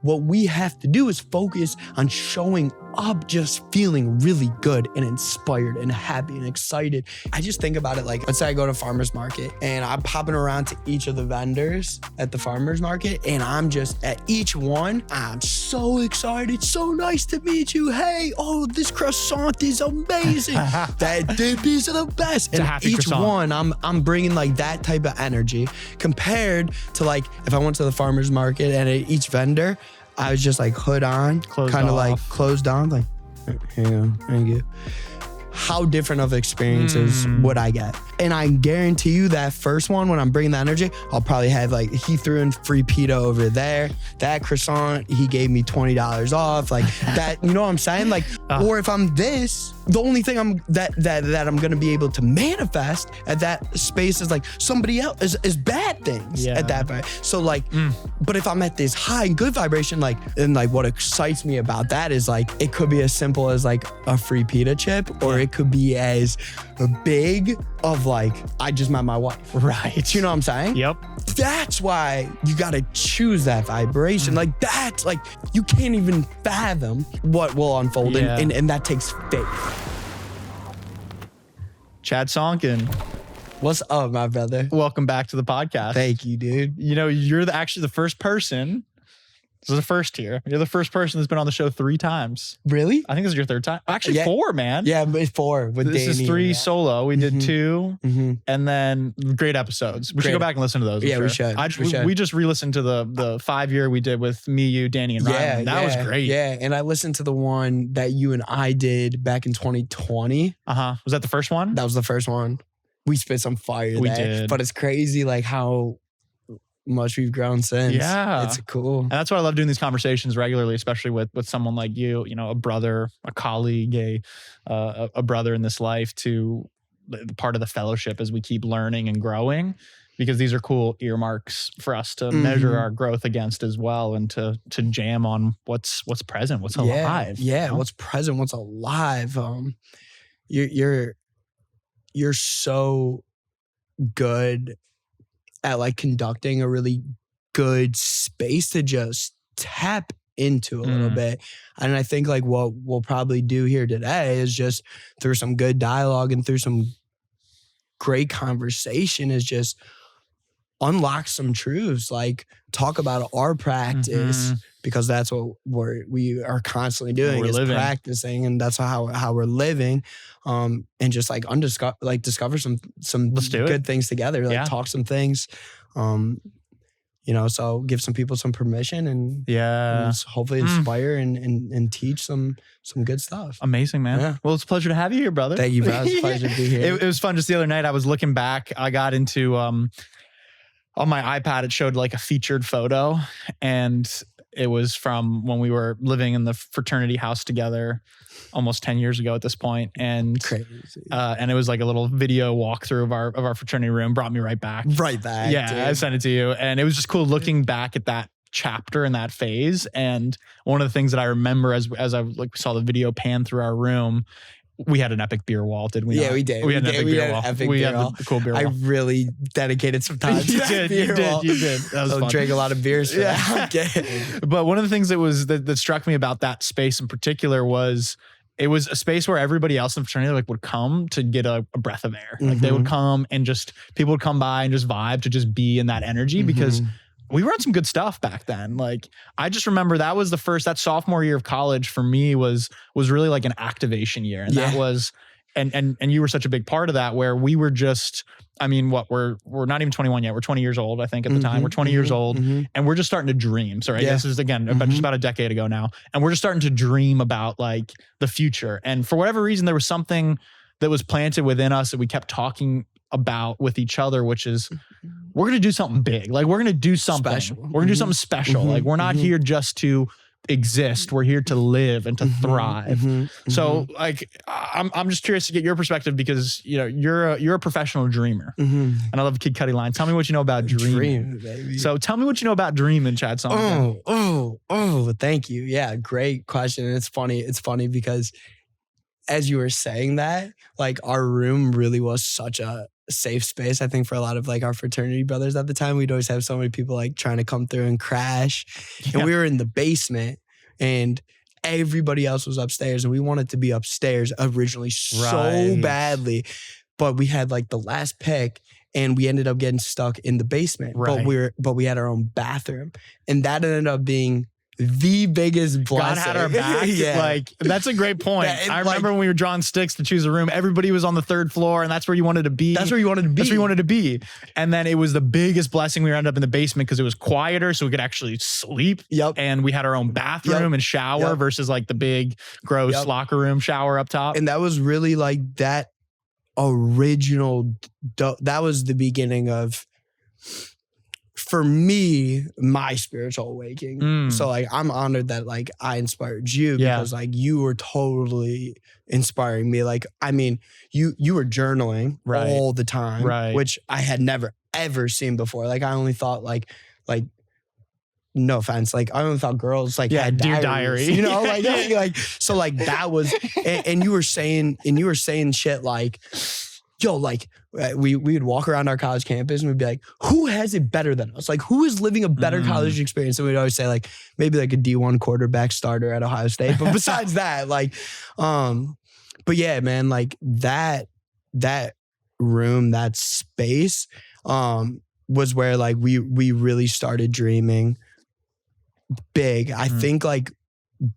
what we have to do is focus on showing up, just feeling really good and inspired and happy and excited. I just think about it like, let's say I go to farmer's market and I'm popping around to each of the vendors at the farmer's market, and I'm just at each one, I'm so excited. So nice to meet you. Hey, oh, this croissant is amazing. That dip is the best. And each one, I'm bringing like that type of energy compared to like if I went to the farmer's market and at each vendor, I was just like hood on, kind of like closed on, like, here you go, thank you. How different of experiences would I get? And I guarantee you that first one, when I'm bringing the energy, I'll probably have like, he threw in free pita over there. That croissant, he gave me $20 off. Like that, you know what I'm saying? Like, or if I'm this, the only thing that I'm gonna be able to manifest at that space is like somebody else is bad things at that point. So like, but if I'm at this high and good vibration, like, and like what excites me about that is like, it could be as simple as like a free pita chip, or it could be as big of like, I just met my wife. Right. You know what I'm saying? Yep. That's why you gotta choose that vibration. Like that's like, you can't even fathom what will unfold and that takes faith. Chad Sonkin. What's up, my brother? Welcome back to the podcast. Thank you, dude. You know, you're actually the first person. This is the first here. You're the first person that's been on the show 3 times. Really? I think this is your 3rd time. Actually, 4, man. Yeah, it's 4 with This Danny is 3 solo. We did 2, and then great episodes. We should go back and listen to those. Yeah, we should. We just re-listened to the 5-year we did with me, you, Danny, and Ryan. That was great. Yeah, and I listened to the one that you and I did back in 2020. Was that the first one? That was the first one. We spit some fire We there. did. But it's crazy like how much we've grown since. Yeah. It's cool. And that's why I love doing these conversations regularly, especially with someone like you know, a brother, a colleague, a brother in this life, to the part of the fellowship as we keep learning and growing, because these are cool earmarks for us to measure our growth against as well, and to jam on what's present, what's alive. Yeah, you know? what's present, what's alive. You're so good at like conducting a really good space to just tap into a little bit. And I think like what we'll probably do here today is just through some good dialogue and through some great conversation is just unlock some truths, like talk about our practice, because that's what we are constantly doing, is practicing, and that's how we're living, and just like discover some good things together, like talk some things, you know, so give some people some permission and hopefully inspire and teach some good stuff. Amazing, man. Yeah. Well, it's a pleasure to have you here, brother. Thank you, bro. It's a pleasure to be here. It was fun. Just the other night I was looking back, I got into on my iPad, it showed like a featured photo, and it was from when we were living in the fraternity house together almost 10 years ago at this point. And and it was like a little video walkthrough of our fraternity room. Brought me right back. Yeah, dude. I sent it to you. And it was just cool looking back at that chapter and that phase. And one of the things that I remember as I like saw the video pan through our room, we had an epic beer wall, didn't we? Yeah, we did. We had an epic beer wall. We had the cool beer wall. I really dedicated some time to that beer wall. You did. That was fun. Drank a lot of beers for that. But one of the things that struck me about that space in particular was it was a space where everybody else in the fraternity like would come to get a breath of air. Like they would come and just people would come by and just vibe to just be in that energy, because we were on some good stuff back then. Like I just remember that was that sophomore year of college for me was really like an activation year. And that was, and you were such a big part of that, where we were just, I mean, we're not even 21 yet. We're 20 years old, I think at the time. We're 20 years old and we're just starting to dream. So right, this is again, just about a decade ago now. And we're just starting to dream about like the future. And for whatever reason, there was something that was planted within us that we kept talking about with each other, which is we're going to do something big. Like we're going to do something special. We're going to do something special. Like we're not here just to exist. We're here to live and to thrive. So like, I'm just curious to get your perspective, because you know, you're a professional dreamer, and I love Kid Cudi line. Tell me what you know about dreaming. Baby. So tell me what you know about dreaming, Chad Sonkin. Oh, thank you. Yeah, great question. And it's funny because as you were saying that, like our room really was such a safe space, I think, for a lot of like our fraternity brothers at the time. We'd always have so many people like trying to come through and crash. And we were in the basement and everybody else was upstairs and we wanted to be upstairs originally so badly. But we had like the last pick and we ended up getting stuck in the basement. But we had our own bathroom. And that ended up being the biggest blessing. God had our back. Like, that's a great point. I remember when we were drawing sticks to choose a room, everybody was on the 3rd floor and that's where you wanted to be. That's where you wanted to be. And then it was the biggest blessing. We ended up in the basement because it was quieter so we could actually sleep. And we had our own bathroom and shower versus like the big gross locker room shower up top. And that was really like that original, that was the beginning of, for me, my spiritual awakening. So like, I'm honored that like I inspired you because like you were totally inspiring me. Like, I mean, you were journaling all the time, which I had never ever seen before. Like, I only thought like, no offense, like I only thought girls like had diaries, you know, like so like that was, and you were saying shit like, yo, like we would walk around our college campus and we'd be like, who has it better than us? Like, who is living a better college experience? And we'd always say like, maybe like a D1 quarterback starter at Ohio State. But besides that, like, but yeah, man, like that room, that space, was where like we really started dreaming big. I think like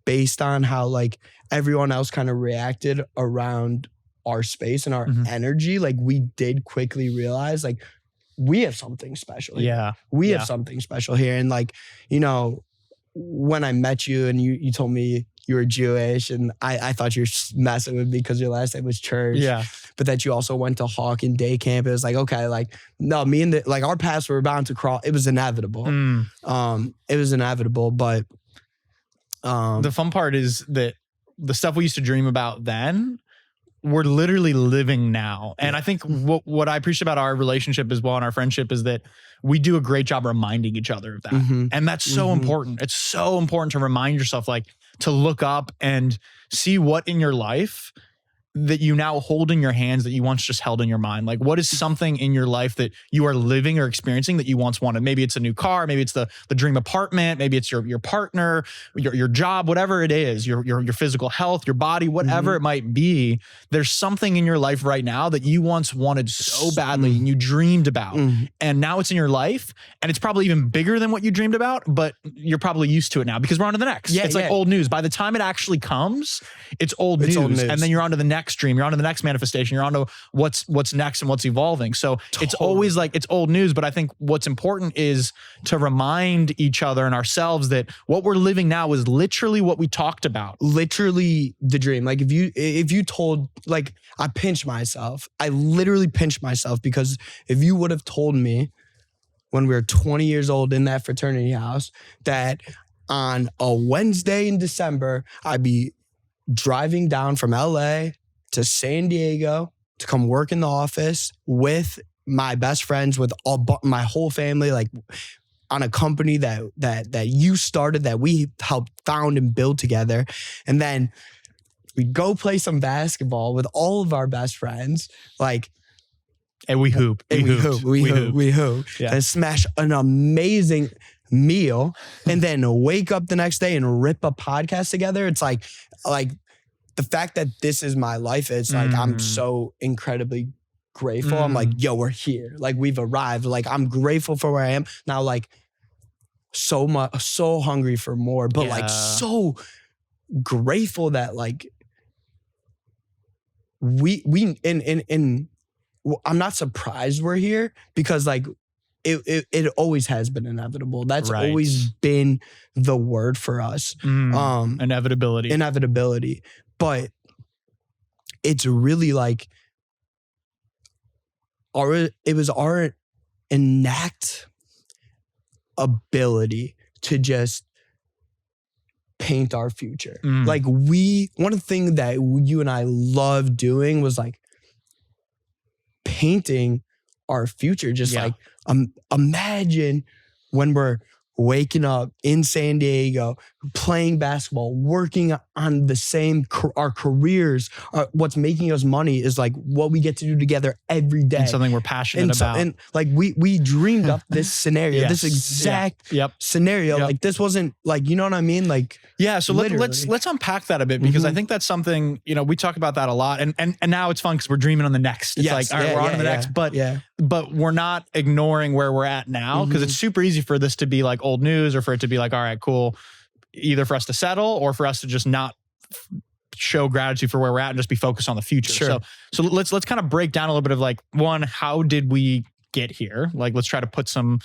based on how like everyone else kind of reacted around our space and our energy, like we did quickly realize like we have something special here. We have something special here. And like, you know, when I met you and you told me you were Jewish and I thought you were messing with me because your last name was Church. But that you also went to Hawken Day Camp. It was like, okay, like, no, me and like our paths were bound to cross. It was inevitable. It was inevitable, but the fun part is that the stuff we used to dream about then, we're literally living now. And I think what I appreciate about our relationship as well and our friendship is that we do a great job reminding each other of that. And that's so important. It's so important to remind yourself, like, to look up and see what in your life that you now hold in your hands that you once just held in your mind. Like, what is something in your life that you are living or experiencing that you once wanted? Maybe it's a new car, maybe it's the dream apartment, maybe it's your partner, your job, whatever it is, your physical health, your body, whatever it might be. There's something in your life right now that you once wanted so badly and you dreamed about. And now it's in your life and it's probably even bigger than what you dreamed about, but you're probably used to it now because we're on to the next. It's like old news. By the time it actually comes, it's old news. And then you're on to the next dream, you're on to the next manifestation, you're on to what's next and what's evolving. So it's always like, it's old news, but I think what's important is to remind each other and ourselves that what we're living now is literally what we talked about. Literally the dream. Like if you told, like, I pinched myself. I literally pinched myself because if you would have told me when we were 20 years old in that fraternity house that on a Wednesday in December, I'd be driving down from LA to San Diego to come work in the office with my best friends, with my whole family, like on a company that you started, that we helped found and build together. And then we'd go play some basketball with all of our best friends, like, and we hoop. We hoop. Yeah. And smash an amazing meal and then wake up the next day and rip a podcast together. It's like the fact that this is my life, it's like, I'm so incredibly grateful. I'm like, yo, we're here. Like, we've arrived. Like, I'm grateful for where I am now. Like, so hungry for more, but like so grateful that like I'm not surprised we're here because like it always has been inevitable. That's always been the word for us. Inevitability. But it's really like it was our innate ability to just paint our future. Like one of the things that you and I love doing was like painting our future. Just like imagine when we're waking up in San Diego, playing basketball, working on the same, our careers, what's making us money is like what we get to do together every day. And something we're passionate about. And like we dreamed up this scenario, Yes. this exact Yep. scenario. Yep. Like this wasn't like, you know what I mean? Like, yeah. So let's unpack that a bit, because I think that's something, you know, we talk about that a lot, and now it's fun because we're dreaming on the next. It's like, all right, we're on to the next, but we're not ignoring where we're at now, because it's super easy for this to be like old news, or for it to be like, all right, cool. Either for us to settle or for us to just not show gratitude for where we're at and just be focused on the future. Sure. So let's kind of break down a little bit of like, one, how did we get here? Like, let's try to put some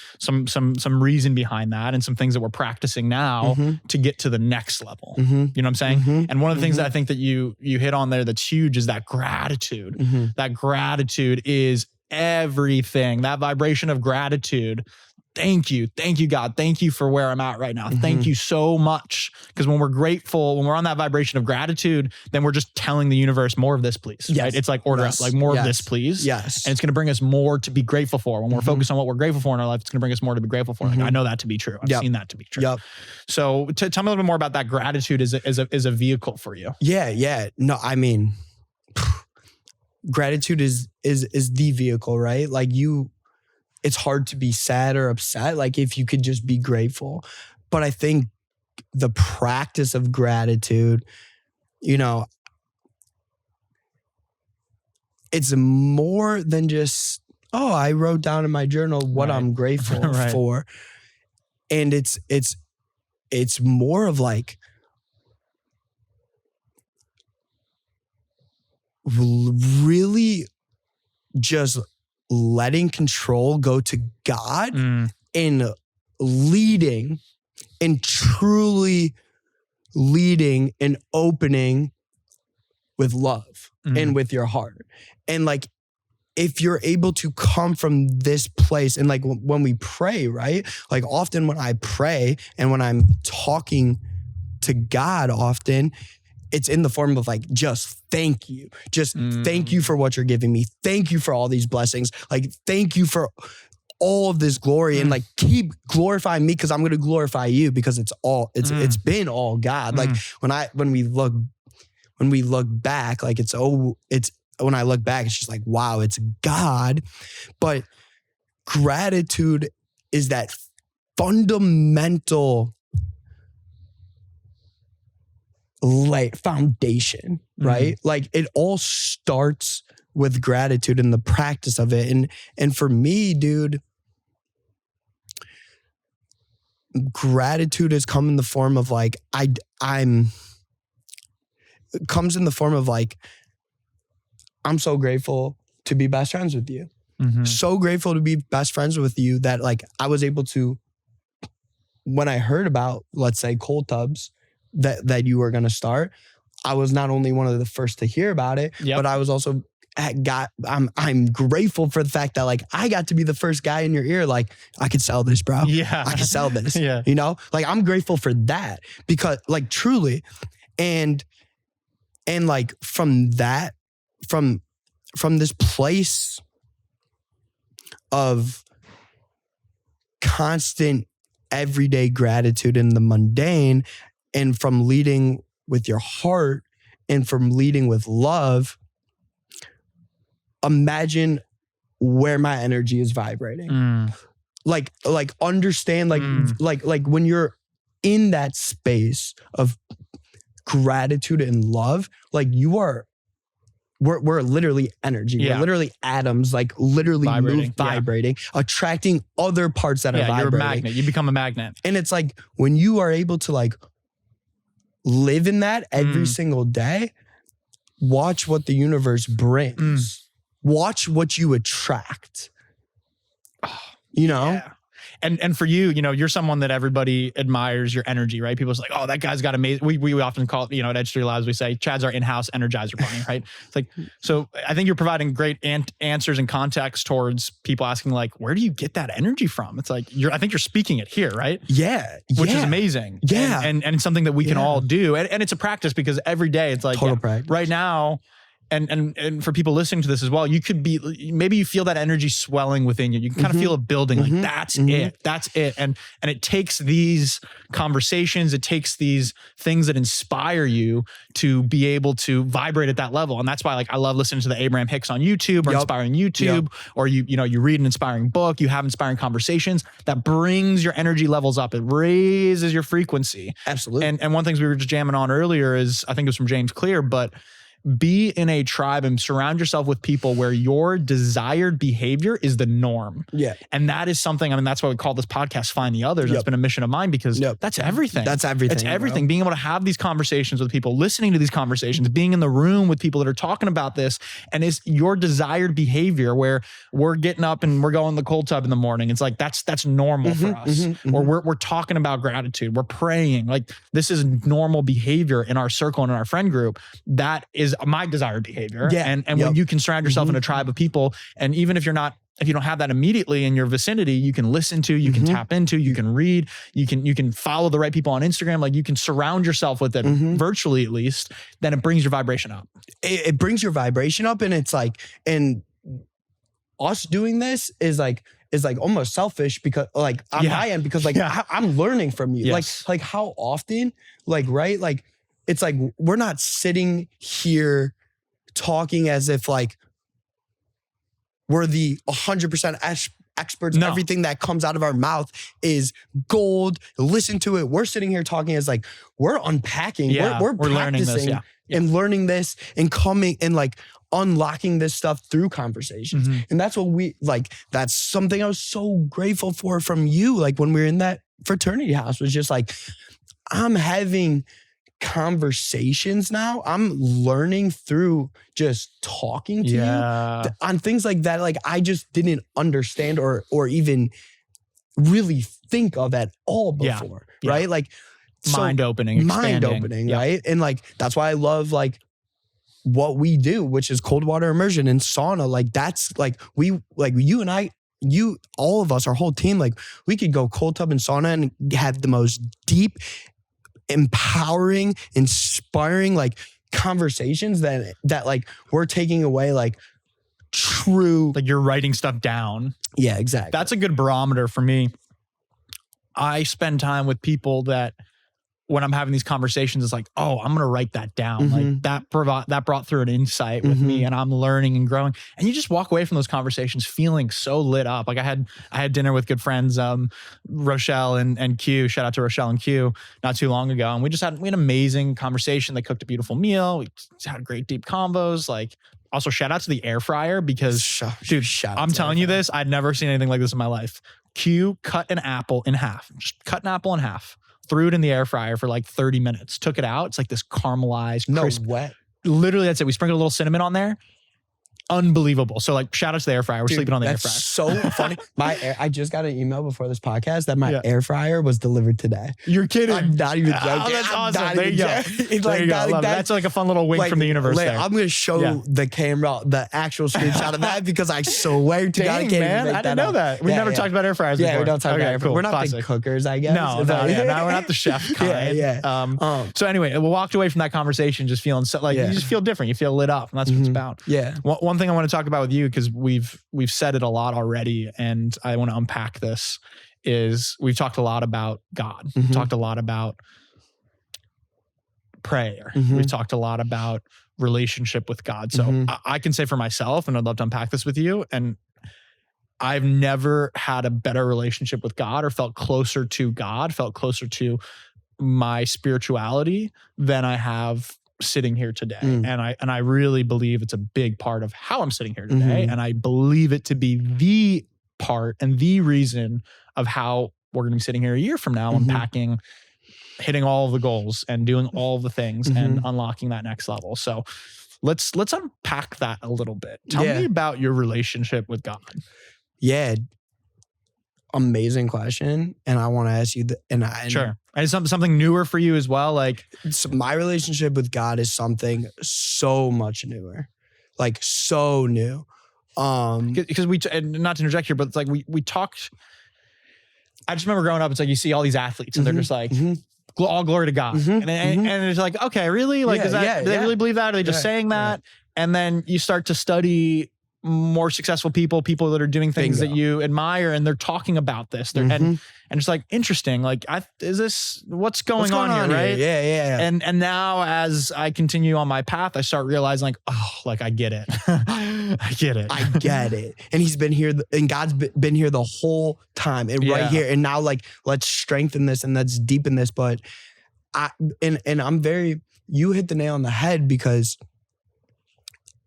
reason behind that and some things that we're practicing now to get to the next level. You know what I'm saying? And one of the things that I think that you hit on there that's huge is that gratitude. That gratitude is everything. That vibration of gratitude. Thank you, God. Thank you for where I'm at right now. Thank you so much. Because when we're grateful, when we're on that vibration of gratitude, then we're just telling the universe more of this, please. Yes. Right? It's like order up, like more of this, please. Yes. And it's going to bring us more to be grateful for. When we're focused on what we're grateful for in our life, it's going to bring us more to be grateful for. Like, I know that to be true. I've seen that to be true. So tell me a little bit more about that gratitude as a vehicle for you. Yeah. No, I mean, gratitude is the vehicle, right? Like it's hard to be sad or upset, like if you could just be grateful. But I think the practice of gratitude, you know, it's more than just, oh, I wrote down in my journal what I'm grateful for. And it's more of like really just letting control go to God and leading and truly leading and opening with love and with your heart. And like, if you're able to come from this place, and like when we pray, right? Like often when I pray and when I'm talking to God often, it's in the form of like, just thank you. Just thank you for what you're giving me. Thank you for all these blessings. Like, thank you for all of this glory, and like keep glorifying me, because I'm going to glorify you, because it's been all God. Like when we look back, like when I look back, it's just like, wow, it's God. But gratitude is that fundamental foundation, right? Like it all starts with gratitude and the practice of it. And for me, dude, gratitude has come in the form of like, it comes in the form of like, I'm so grateful to be best friends with you. So grateful to be best friends with you that like I was able to, when I heard about, let's say, cold tubs, that you were going to start, I was not only one of the first to hear about it, but I was also I'm grateful for the fact that like I got to be the first guy in your ear. Like, I could sell this, bro. Yeah. I could sell this. You know, like I'm grateful for that, because like truly, and like from that, from this place of constant everyday gratitude in the mundane, and from leading with your heart and from leading with love, imagine where my energy is vibrating. Like understand, like when you're in that space of gratitude and love, like we're literally energy. We're literally atoms, like literally vibrating, attracting other parts that are vibrating. You're a magnet. You become a magnet. And it's like when you are able to like live in that every single day, watch what the universe brings. Watch what you attract. You know? Yeah. And for you, you know, you're someone that everybody admires your energy, right? People's like, oh, that guy's got amazing. We often call it, you know, at Edge 3 Labs, we say, Chad's our in-house energizer bunny, right? It's like, so I think you're providing great answers and context towards people asking like, where do you get that energy from? It's like, I think you're speaking it here, right? Yeah. Which is amazing. Yeah. And it's something that we can all do. And it's a practice, because every day it's like, right now, and for people listening to this as well, you could be, maybe you feel that energy swelling within you. You can kind of feel it building, like that's it. And it takes these conversations, it takes these things that inspire you to be able to vibrate at that level. And that's why, like, I love listening to the Abraham Hicks on YouTube or inspiring YouTube, or you read an inspiring book, you have inspiring conversations that brings your energy levels up. It raises your frequency. Absolutely. And one thing we were just jamming on earlier is, I think it was from James Clear, but be in a tribe and surround yourself with people where your desired behavior is the norm. Yeah. And that is something, I mean, that's why we call this podcast Find the Others. It's been a mission of mine, because that's everything. That's everything. It's everything. Bro. Being able to have these conversations with people, listening to these conversations, being in the room with people that are talking about this, and it's your desired behavior where we're getting up and we're going to the cold tub in the morning. It's like, that's normal for us. Or we're talking about gratitude. We're praying. Like, this is normal behavior in our circle and in our friend group. That is my desired behavior. Yeah. And when you can surround yourself in a tribe of people, and even if you don't have that immediately in your vicinity, you can listen to, you can tap into, you can read, you can follow the right people on Instagram. Like, you can surround yourself with it, virtually at least, then it brings your vibration up. It brings your vibration up, and it's like, and us doing this is like almost selfish, because like on my end, because like I'm learning from you. Like how often, like, right? Like, it's like, we're not sitting here talking as if like we're the 100% experts. No. Everything that comes out of our mouth is gold. Listen to it. We're sitting here talking as like, we're unpacking. We're learning this, and learning this, and coming and like unlocking this stuff through conversations. And that's what that's something I was so grateful for from you. Like, when we were in that fraternity house, was just like, I'm having conversations now. I'm learning through just talking to you on things like that. Like, I just didn't understand or even really think of at all before. Right? Like, mind opening, right? And like, that's why I love like what we do, which is cold water immersion and sauna. Like, that's like, you and I, all of us, our whole team, like, we could go cold tub and sauna and have the most deep, empowering, inspiring, like, conversations that like we're taking away, like, true, like, you're writing stuff down. Yeah, exactly. That's a good barometer for me. I spend time with people that, when I'm having these conversations, it's like, oh, I'm going to write that down. Like, that brought through an insight with me, and I'm learning and growing. And you just walk away from those conversations feeling so lit up. Like, I had dinner with good friends, Rochelle and Q. Shout out to Rochelle and Q, not too long ago, and we had an amazing conversation. They cooked a beautiful meal. We had great deep combos. Like, also shout out to the air fryer, because dude, I'm telling you this, I'd never seen anything like this in my life. Q cut an apple in half, threw it in the air fryer for like 30 minutes, took it out. It's like this caramelized, crisp. Wet. Literally, that's it. We sprinkled a little cinnamon on there. Unbelievable. So, like, shout out to the air fryer. We're sleeping on the air fryer. That's so funny. I just got an email before this podcast that my air fryer was delivered today. You're kidding. I'm not even joking. Oh, that's awesome. There you go. That's like a fun little wink from the universe there. I'm going to show the camera the actual screenshot of that, because I swear to God, I can't even make I didn't know that. We never talked about air fryers before. Yeah, we don't talk about it. Cool. We're not the cookers, I guess. No, we're not the chef kind. So anyway, we walked away from that conversation just feeling so, like, you just feel different. You feel lit up, and that's what it's about. Yeah. One thing I want to talk about with you, because we've said it a lot already, and I want to unpack this, is we've talked a lot about God. We've talked a lot about prayer. We've talked a lot about relationship with God. So I can say for myself, and I'd love to unpack this with you, and I've never had a better relationship with God, or felt closer to God, felt closer to my spirituality than I have sitting here today. And I really believe it's a big part of how I'm sitting here today. And I believe it to be the part and the reason of how we're going to be sitting here a year from now, unpacking, hitting all of the goals and doing all of the things and unlocking that next level. So let's unpack that a little bit. Tell me about your relationship with God. Yeah. Amazing question. And I want to ask you sure. And something newer for you as well. Like, so my relationship with God is something so much newer, like so new. Because and not to interject here, but it's like we talked. I just remember growing up, it's like you see all these athletes and they're just like all glory to God. And it's like, okay, really? Like, do they really believe that? Are they just saying that? And then you start to study more successful people that are doing things that you admire, and they're talking about this. And it's like, interesting. Like, is this what's going on here? Right? Yeah. And now as I continue on my path, I start realizing like, oh, like I get it. I get it. And he's been here, and God's been here the whole time, and right here. And now, like, let's strengthen this and let's deepen this. But you hit the nail on the head, because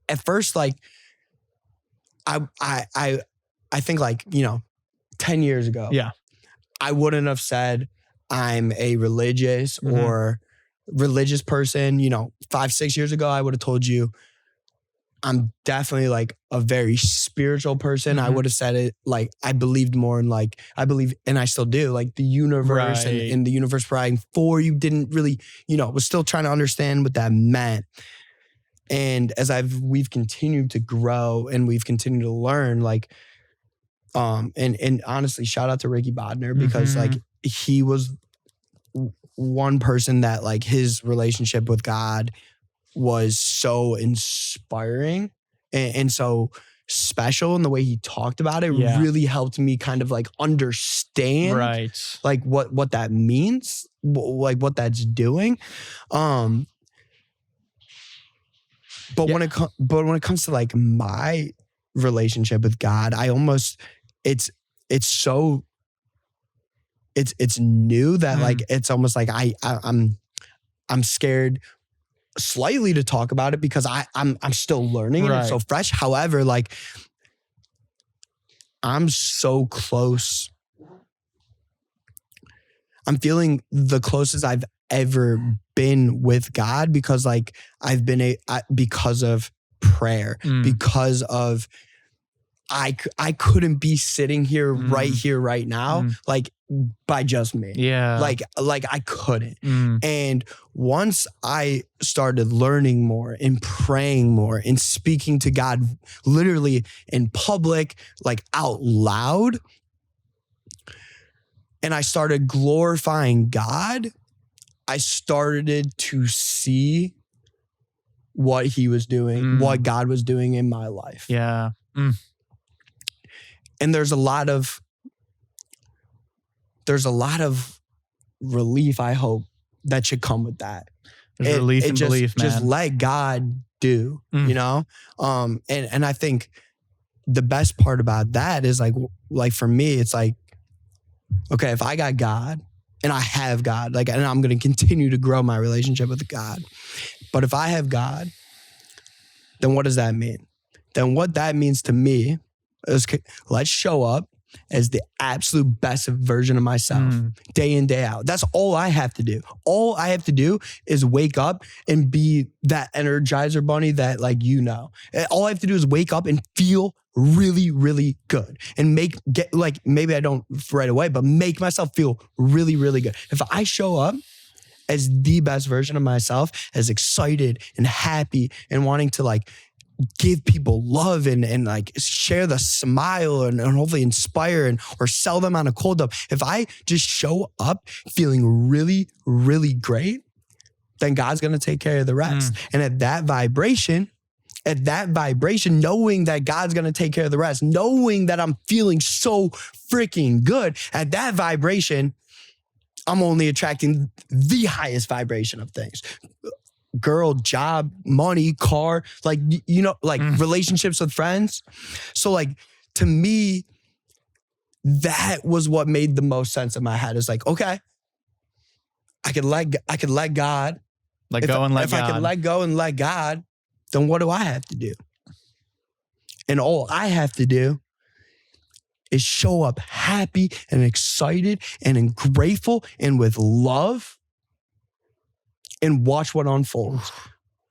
at first, like, I think, like, 10 years ago, I wouldn't have said I'm a religious or religious person. 5-6 years ago, I would have told you I'm definitely like a very spiritual person. I would have said it like I believed more in, like, I believe, and I still do, like the universe and the universe providing for you. Didn't really, was still trying to understand what that meant. And as we've continued to grow and we've continued to learn, like, and honestly, shout out to Ricky Bodner, because like he was one person that, like, his relationship with God was so inspiring and so special, and the way he talked about it really helped me kind of like understand like what that means, like what that's doing. But when it comes to like my relationship with God, I almost it's new that like it's almost like I'm scared slightly to talk about it, because I'm still learning and it's so fresh. However, like, I'm so close. I'm feeling the closest I've ever been with God, because like I've been because of prayer, because of I couldn't be sitting here right now like by just me. Like I couldn't. And once I started learning more and praying more and speaking to God literally in public, like out loud, and I started glorifying God, I started to see what he was doing, what God was doing in my life. And there's a lot of relief, I hope, that should come with that. There's relief and belief, man. Just let God do, And I think the best part about that is like for me, it's like, okay, if I got God and I have God, like, and I'm going to continue to grow my relationship with God. But if I have God, then what does that mean? Then what that means to me is, let's show up as the absolute best version of myself day in, day out. That's all I have to do. All I have to do is wake up and be that Energizer bunny that, like, all I have to do is wake up and feel really, really good, and maybe I don't right away, but make myself feel really, really good. If I show up as the best version of myself, as excited and happy and wanting to like give people love and like share the smile and hopefully inspire or sell them on a cold up. If I just show up feeling really, really great, then God's going to take care of the rest. And at that vibration, knowing that God's going to take care of the rest, knowing that I'm feeling so freaking good, at that vibration, I'm only attracting the highest vibration of things. Girl, job, money, car, like, relationships with friends. So like, to me, that was what made the most sense in my head. It's like, okay, I could let God If I could let go and let God, then what do I have to do? And all I have to do is show up happy and excited and grateful and with love, and watch what unfolds.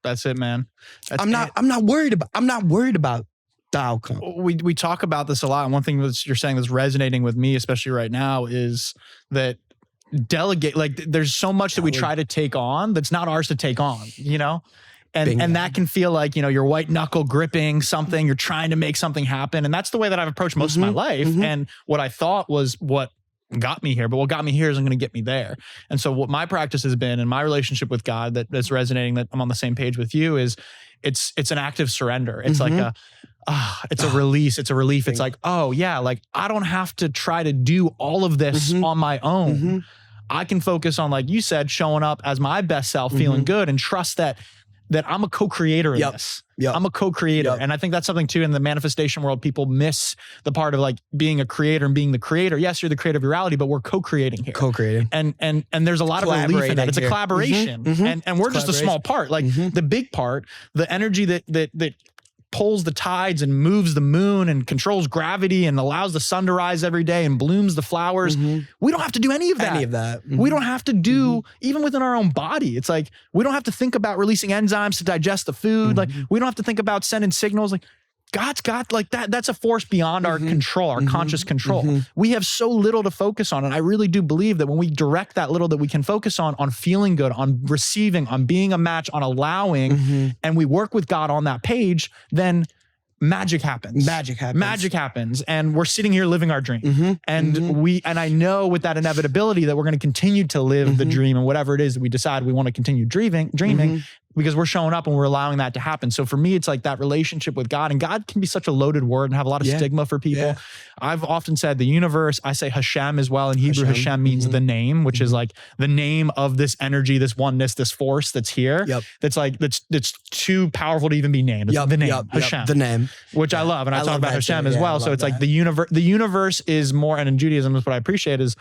That's it, man. I'm not worried about the outcome. We talk about this a lot, and one thing that you're saying that's resonating with me, especially right now, is that delegate. Like, there's so much that we try to take on that's not ours to take on, And that can feel like, you're white knuckle gripping something, you're trying to make something happen. And that's the way that I've approached most of my life. And what I thought was what got me here, but what got me here isn't going to get me there. And so what my practice has been in my relationship with God that's resonating, that I'm on the same page with you, is it's an active surrender. It's like it's a release. It's a relief. It's like, oh yeah, like I don't have to try to do all of this on my own. I can focus on, like you said, showing up as my best self, feeling good, and trust that I'm a co-creator in this. I'm a co-creator. And I think that's something too in the manifestation world. People miss the part of like being a creator and being the creator. Yes, you're the creator of your reality, but we're co-creating here. Co-creating. And there's a lot of relief in that. It's a collaboration. And we're just a small part. Like the big part, the energy that pulls the tides and moves the moon and controls gravity and allows the sun to rise every day and blooms the flowers. We don't have to do any of that. We don't have to do, even within our own body. It's like, we don't have to think about releasing enzymes to digest the food. Like we don't have to think about sending signals. Like God's got like that. That's a force beyond our control, our conscious control. We have so little to focus on. And I really do believe that when we direct that little that we can focus on feeling good, on receiving, on being a match, on allowing, and we work with God on that page, then magic happens. Magic happens. And we're sitting here living our dream. And I know with that inevitability that we're going to continue to live the dream, and whatever it is that we decide we want to continue dreaming, because we're showing up and we're allowing that to happen. So for me, it's like that relationship with God, and God can be such a loaded word and have a lot of stigma for people. I've often said the universe, I say Hashem as well. In Hebrew, Hashem means the name, which is like the name of this energy, this oneness, this force that's here. That's like, that's too powerful to even be named. It's the name, Hashem. The name. Which I love. And I talk about Hashem as well. So it's like the universe is more, and in Judaism is what I appreciate is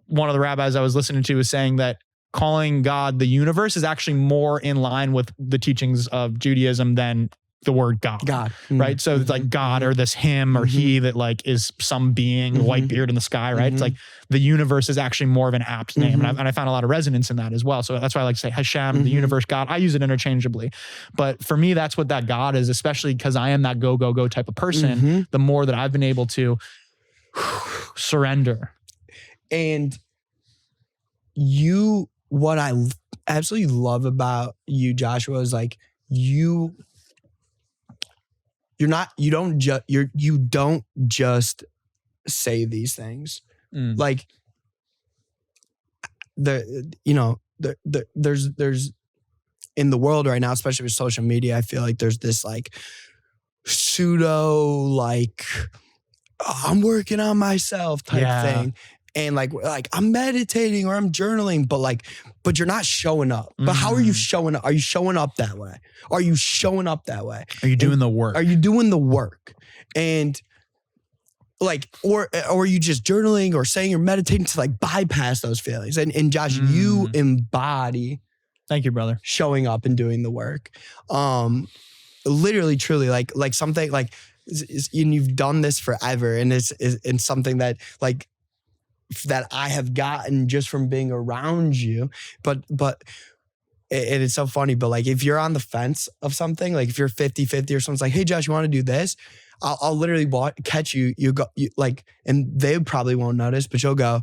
one of the rabbis I was listening to was saying that calling God the universe is actually more in line with the teachings of Judaism than the word God. Right? So it's like God or this him or he that like is some being, white beard in the sky, right? It's like the universe is actually more of an apt name. And I found a lot of resonance in that as well. So that's why I like to say Hashem, the universe, God. I use it interchangeably. But for me, that's what that God is, especially because I am that go, go, go type of person. The more that I've been able to surrender. And what I absolutely love about you, Joshua, is like you don't just say these things. Like there's in the world right now, especially with social media, I feel like there's this like pseudo like I'm working on myself type thing. And like I'm meditating or I'm journaling, but you're not showing up. But how are you showing up? Are you showing up that way? Are you showing up that way? Are you doing the work? Are you doing the work? And like, or are you just journaling or saying you're meditating to like bypass those feelings? And Josh, you embody. Thank you, brother. Showing up and doing the work. Literally, truly, like something like, and you've done this forever, and it's something that like, that I have gotten just from being around you. But it's so funny, but like if you're on the fence of something, like if you're 50-50 or someone's like, hey Josh, you want to do this? I'll literally catch you. You go like, and they probably won't notice, but you'll go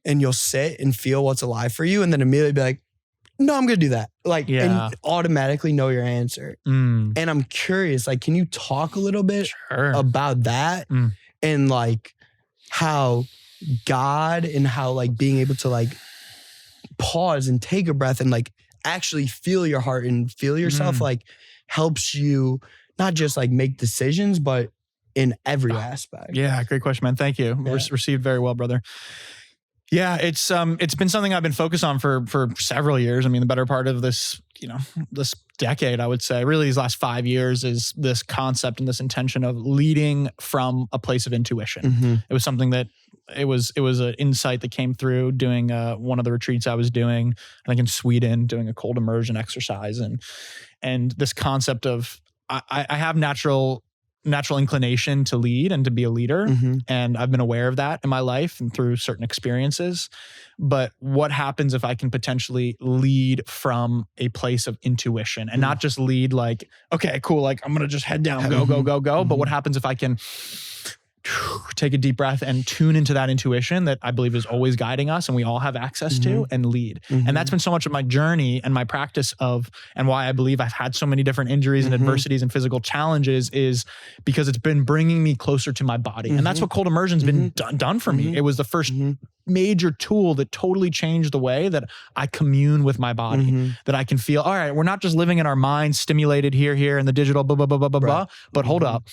and you'll sit and feel what's alive for you. And then immediately be like, no, I'm going to do that. Like, and automatically know your answer. And I'm curious, like, can you talk a little bit about that? And like, how God and how like being able to like pause and take a breath and like actually feel your heart and feel yourself like helps you not just like make decisions, but in every aspect. Yeah, great question, man. Thank you. Received very well, brother. Yeah, it's been something I've been focused on for several years. I mean, the better part of this, this decade, I would say, really these last 5 years, is this concept and this intention of leading from a place of intuition. It was something that it was an insight that came through doing one of the retreats I was doing, I think in Sweden, doing a cold immersion exercise, and this concept of I have natural inclination to lead and to be a leader. And I've been aware of that in my life and through certain experiences. But what happens if I can potentially lead from a place of intuition and not just lead like, okay, cool, like I'm going to just head down, go. But what happens if I can take a deep breath and tune into that intuition that I believe is always guiding us and we all have access to, and lead. And that's been so much of my journey and my practice of, and why I believe I've had so many different injuries and adversities and physical challenges, is because it's been bringing me closer to my body. And that's what cold immersion's been done for me. It was the first major tool that totally changed the way that I commune with my body, that I can feel, all right, we're not just living in our minds, stimulated here, and the digital, blah, blah, blah, blah, blah, blah, but hold up.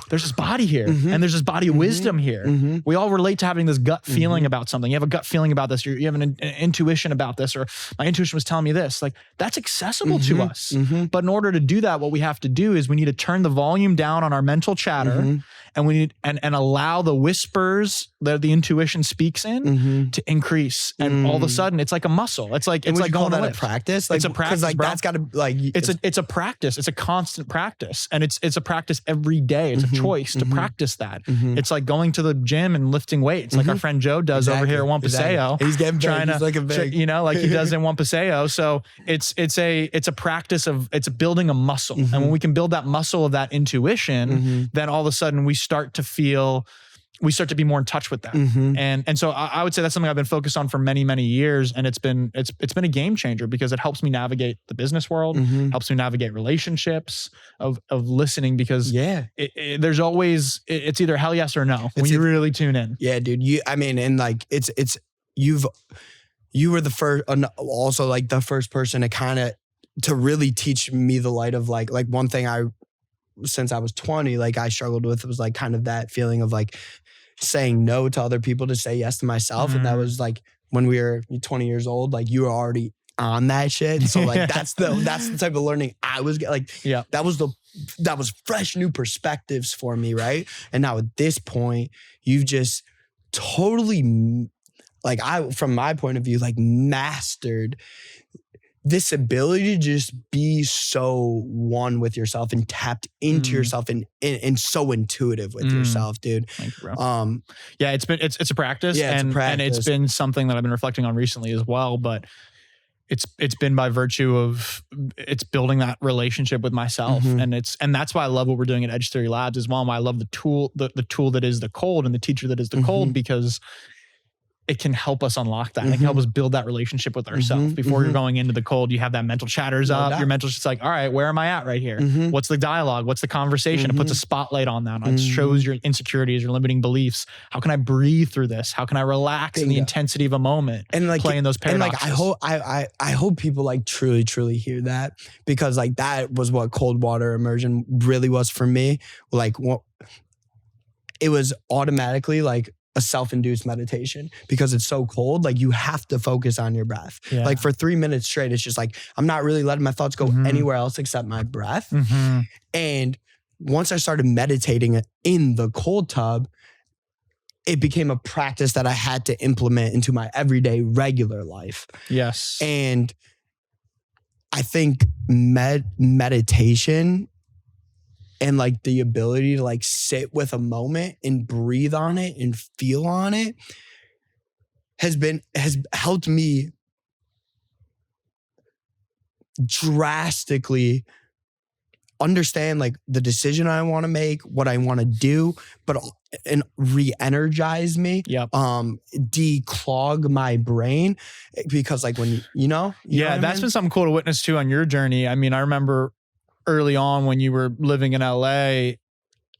There's this body here, and there's this body of wisdom here. We all relate to having this gut feeling about something. You have a gut feeling about this. You have an intuition about this, or my intuition was telling me this. Like, that's accessible to us. But in order to do that, what we have to do is we need to turn the volume down on our mental chatter, and we need and allow the whispers that the intuition speaks in to increase. And all of a sudden, it's like a muscle. It's like going to lift. Practice. Like, it's a practice. Like, bro. that's got to like. It's a practice. It's a constant practice, and it's a practice every day. It's a choice to practice that. It's like going to the gym and lifting weights, like our friend Joe does over here at One Paseo. He's getting trying big. He's looking big. You know, like he does in One Paseo. So it's a practice of, it's building a muscle. And when we can build that muscle of that intuition, then all of a sudden we start to be more in touch with that. And so I would say that's something I've been focused on for many, many years. And it's been a game changer because it helps me navigate the business world, helps me navigate relationships, of listening, because there's always, it's either hell yes or no when you really tune in. Yeah, dude. You were the first, also like the first person to really teach me the light of like one thing since I was 20, like I struggled with was like kind of that feeling of like saying no to other people to say yes to myself. And that was like when we were 20 years old, like you were already on that shit. So like that's the type of learning I was like, that was fresh new perspectives for me. Right. And now at this point, you've just totally, like from my point of view, like mastered this ability to just be so one with yourself and tapped into yourself and so intuitive with yourself, dude. Thank you, bro. It's a practice. And it's been something that I've been reflecting on recently as well, but it's been by virtue of it's building that relationship with myself. And that's why I love what we're doing at Edge Theory Labs as well. And why I love the tool that is the cold and the teacher that is the cold, because it can help us unlock that. It can help us build that relationship with ourselves. Before you're going into the cold, you have that mental chatters up. Your mental's just like, all right, where am I at right here? What's the dialogue? What's the conversation? It puts a spotlight on that. It shows your insecurities, your limiting beliefs. How can I breathe through this? How can I relax in the intensity of a and like playing those paradoxes? And like I hope people like truly hear that, because like that was what cold water immersion really was for me. Like it was automatically like a self-induced meditation, because it's so cold. Like you have to focus on your breath. Like for 3 minutes straight, it's just like, I'm not really letting my thoughts go anywhere else except my breath. And once I started meditating in the cold tub, it became a practice that I had to implement into my everyday regular life. Yes. And I think meditation and like the ability to like sit with a moment and breathe on it and feel on it has helped me drastically understand like the decision I want to make, what I want to do, and re-energize me, declog my brain, because like when you know that's been something cool to witness too on your journey. I mean, I remember early on when you were living in LA,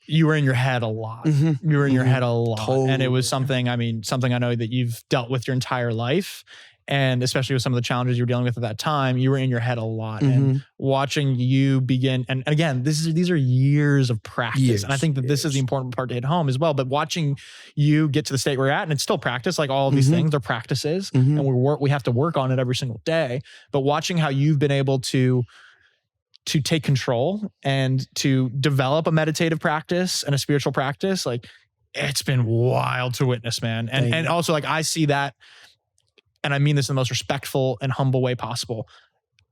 you were in your head a lot. You were in your head a lot. Totally. And it was something I know that you've dealt with your entire life. And especially with some of the challenges you were dealing with at that time, you were in your head a lot. And watching you begin, and again, these are years of practice. And I think that this is the important part to hit home as well. But watching you get to the state we're at, and it's still practice, like all of these things, they're practices. And we have to work on it every single day. But watching how you've been able to take control and to develop a meditative practice and a spiritual practice, like it's been wild to witness, man. And also like I see that, and I mean this in the most respectful and humble way possible.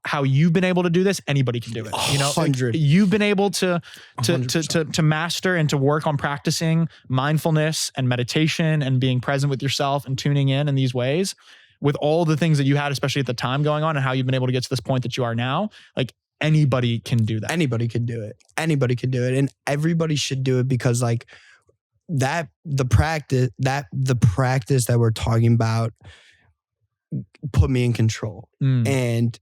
How you've been able to do this, anybody can do it. You know, 100. You've been able to master and to work on practicing mindfulness and meditation and being present with yourself and tuning in these ways with all the things that you had, especially at the time going on, and how you've been able to get to this point that you are now. Like anybody can do that. Anybody can do it. Anybody can do it. And everybody should do it, because like the practice that we're talking about put me in control. And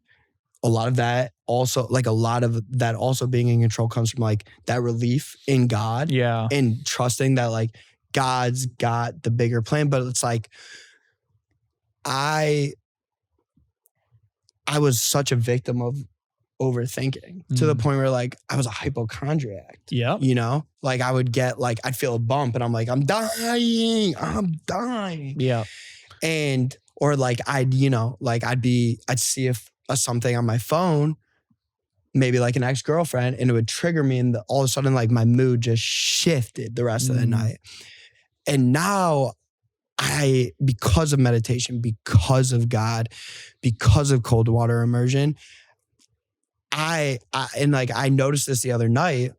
a lot of that also being in control comes from like that relief in God. Yeah. And trusting that like God's got the bigger plan. But it's like I was such a victim of overthinking to the point where like I was a hypochondriac. Yeah. You know, like I would get like, I'd feel a bump and I'm like, I'm dying. Yeah. And, or like I'd see something on my phone, maybe like an ex-girlfriend, and it would trigger me. And all of a sudden like my mood just shifted the rest of the night. And now because of meditation, because of God, because of cold water immersion, I noticed this the other night.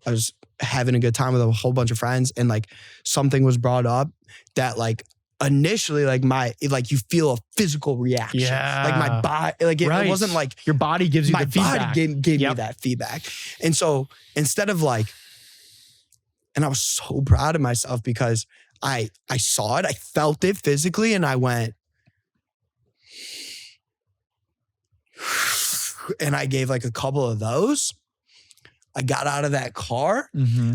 I was having a good time with a whole bunch of friends, and like something was brought up that like initially like you feel a physical reaction. Yeah. Like my body, like it wasn't like your body gives you the feedback. My body gave me that feedback. And so instead of like, and I was so proud of myself because I saw it, I felt it physically, and I went, and I gave like a couple of those. I got out of that car.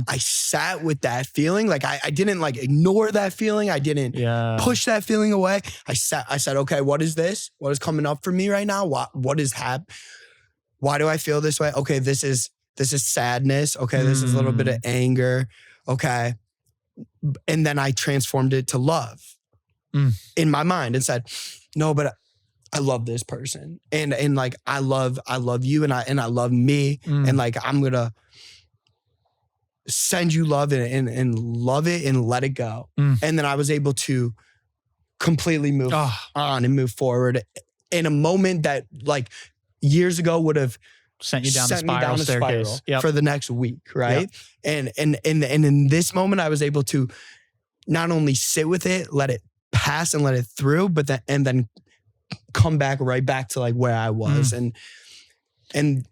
I sat with that feeling. Like I didn't like ignore that feeling. I didn't push that feeling away. I said, okay, what is this? What is coming up for me right now? What is happening? Why do I feel this way? Okay, this is sadness. Okay, this is a little bit of anger. Okay. And then I transformed it to love in my mind and said, no, but I love this person. And like, I love you and I love me. And like, I'm going to send you love and love it and let it go. And then I was able to completely move on and move forward in a moment that like years ago would have sent you down the spiral staircase for the next week. Right. Yep. And in this moment, I was able to not only sit with it, let it pass and let it through, but then come back right back to like where I was. And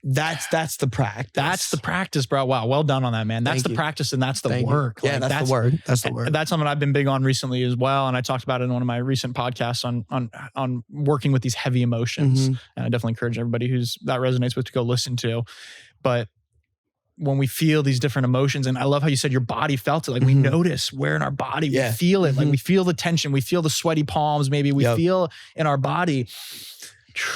that's the practice. That's the practice, bro. Wow. Well done on that, man. That's the practice and that's the work. Yeah, like, that's the work. That's the work. That's something I've been big on recently as well. And I talked about it in one of my recent podcasts on working with these heavy emotions. And I definitely encourage everybody that resonates with to go listen to. But when we feel these different emotions, and I love how you said your body felt it, like we notice where in our body we feel it, like we feel the tension, we feel the sweaty palms, maybe we feel in our body.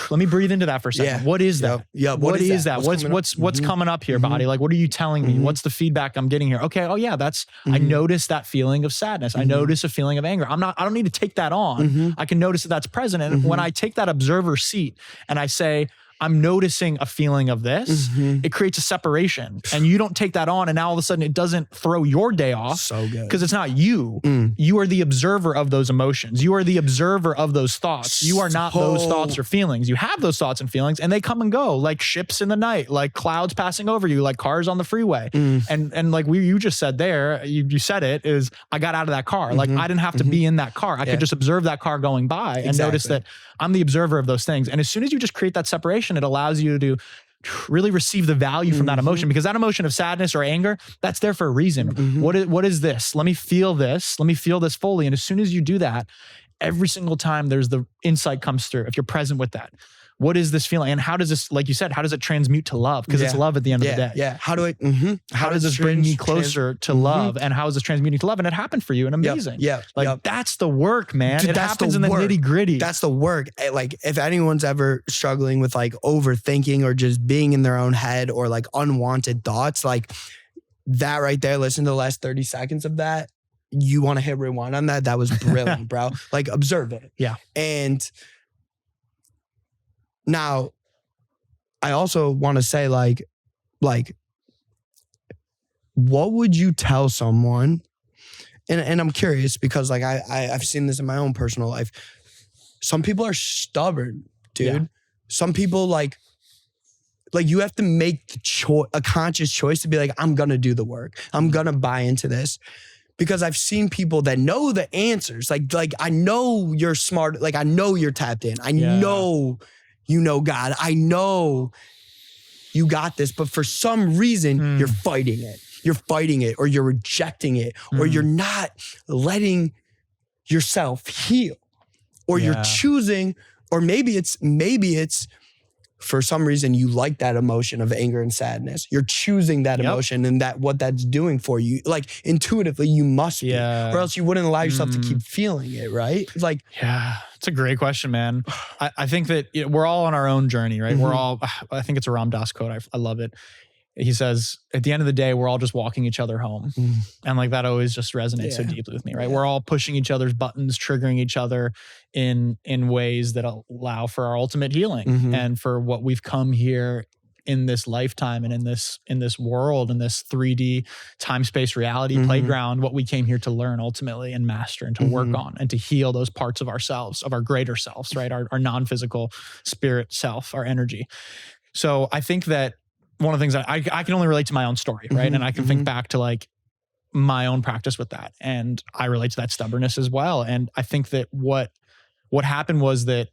Let me breathe into that for a second. Yeah. What is that? Yeah. What is that? What's coming up here, body? Like, what are you telling me? What's the feedback I'm getting here? Okay. Oh yeah. I notice that feeling of sadness. I notice a feeling of anger. I don't need to take that on. I can notice that that's present. And when I take that observer seat and I say, I'm noticing a feeling of this, it creates a separation, and you don't take that on. And now all of a sudden it doesn't throw your day off. So good. Because it's not you. You are the observer of those emotions. You are the observer of those thoughts. You are not those thoughts or feelings. You have those thoughts and feelings, and they come and go like ships in the night, like clouds passing over you, like cars on the freeway. And like you just said there, you said it, is I got out of that car. Like I didn't have to be in that car. I could just observe that car going by and notice that I'm the observer of those things. And as soon as you just create that separation, it allows you to really receive the value from that emotion, because that emotion of sadness or anger, that's there for a reason. What is this? Let me feel this. Let me feel this fully. And as soon as you do that, every single time there's the insight comes through, if you're present with that. What is this feeling? And how does this, like you said, how does it transmute to love? Because it's love at the end of the day. Yeah. How does this bring me closer to love? And how is this transmuting to love? And it happened for you and amazing. That's the work, man. Dude, it happens in the nitty gritty. That's the work. Like if anyone's ever struggling with like overthinking or just being in their own head or like unwanted thoughts, like that right there, listen to the last 30 seconds of that. You want to hit rewind on that. That was brilliant, bro. Like observe it. Yeah. And now, I also want to say like, what would you tell someone? And I'm curious because like I've seen this in my own personal life. Some people are stubborn, dude. Yeah. Some people like you have to make a conscious choice to be like, I'm gonna do the work. I'm gonna buy into this. Because I've seen people that know the answers. Like I know you're smart. Like I know you're tapped in. I know you know God. I know you got this, but for some reason you're fighting it. you're fighting it, or you're rejecting it, or you're not letting yourself heal, or you're choosing, or maybe it's for some reason you like that emotion of anger and sadness. You're choosing that emotion and that what that's doing for you. Like intuitively you must be, or else you wouldn't allow yourself to keep feeling it, right? Like, yeah, it's a great question, man. I think that we're all on our own journey, right? We're all, I think it's a Ram Dass quote. I love it. He says, at the end of the day, we're all just walking each other home. And like that always just resonates so deeply with me, right? We're all pushing each other's buttons, triggering each other in ways that allow for our ultimate healing and for what we've come here in this lifetime and in this world, in this 3D time-space reality playground, what we came here to learn ultimately and master and to work on and to heal those parts of ourselves, of our greater selves, right? Our non-physical spirit self, our energy. So I think that one of the things that I can only relate to my own story, right? And I can think back to like my own practice with that. And I relate to that stubbornness as well. And I think that what happened was that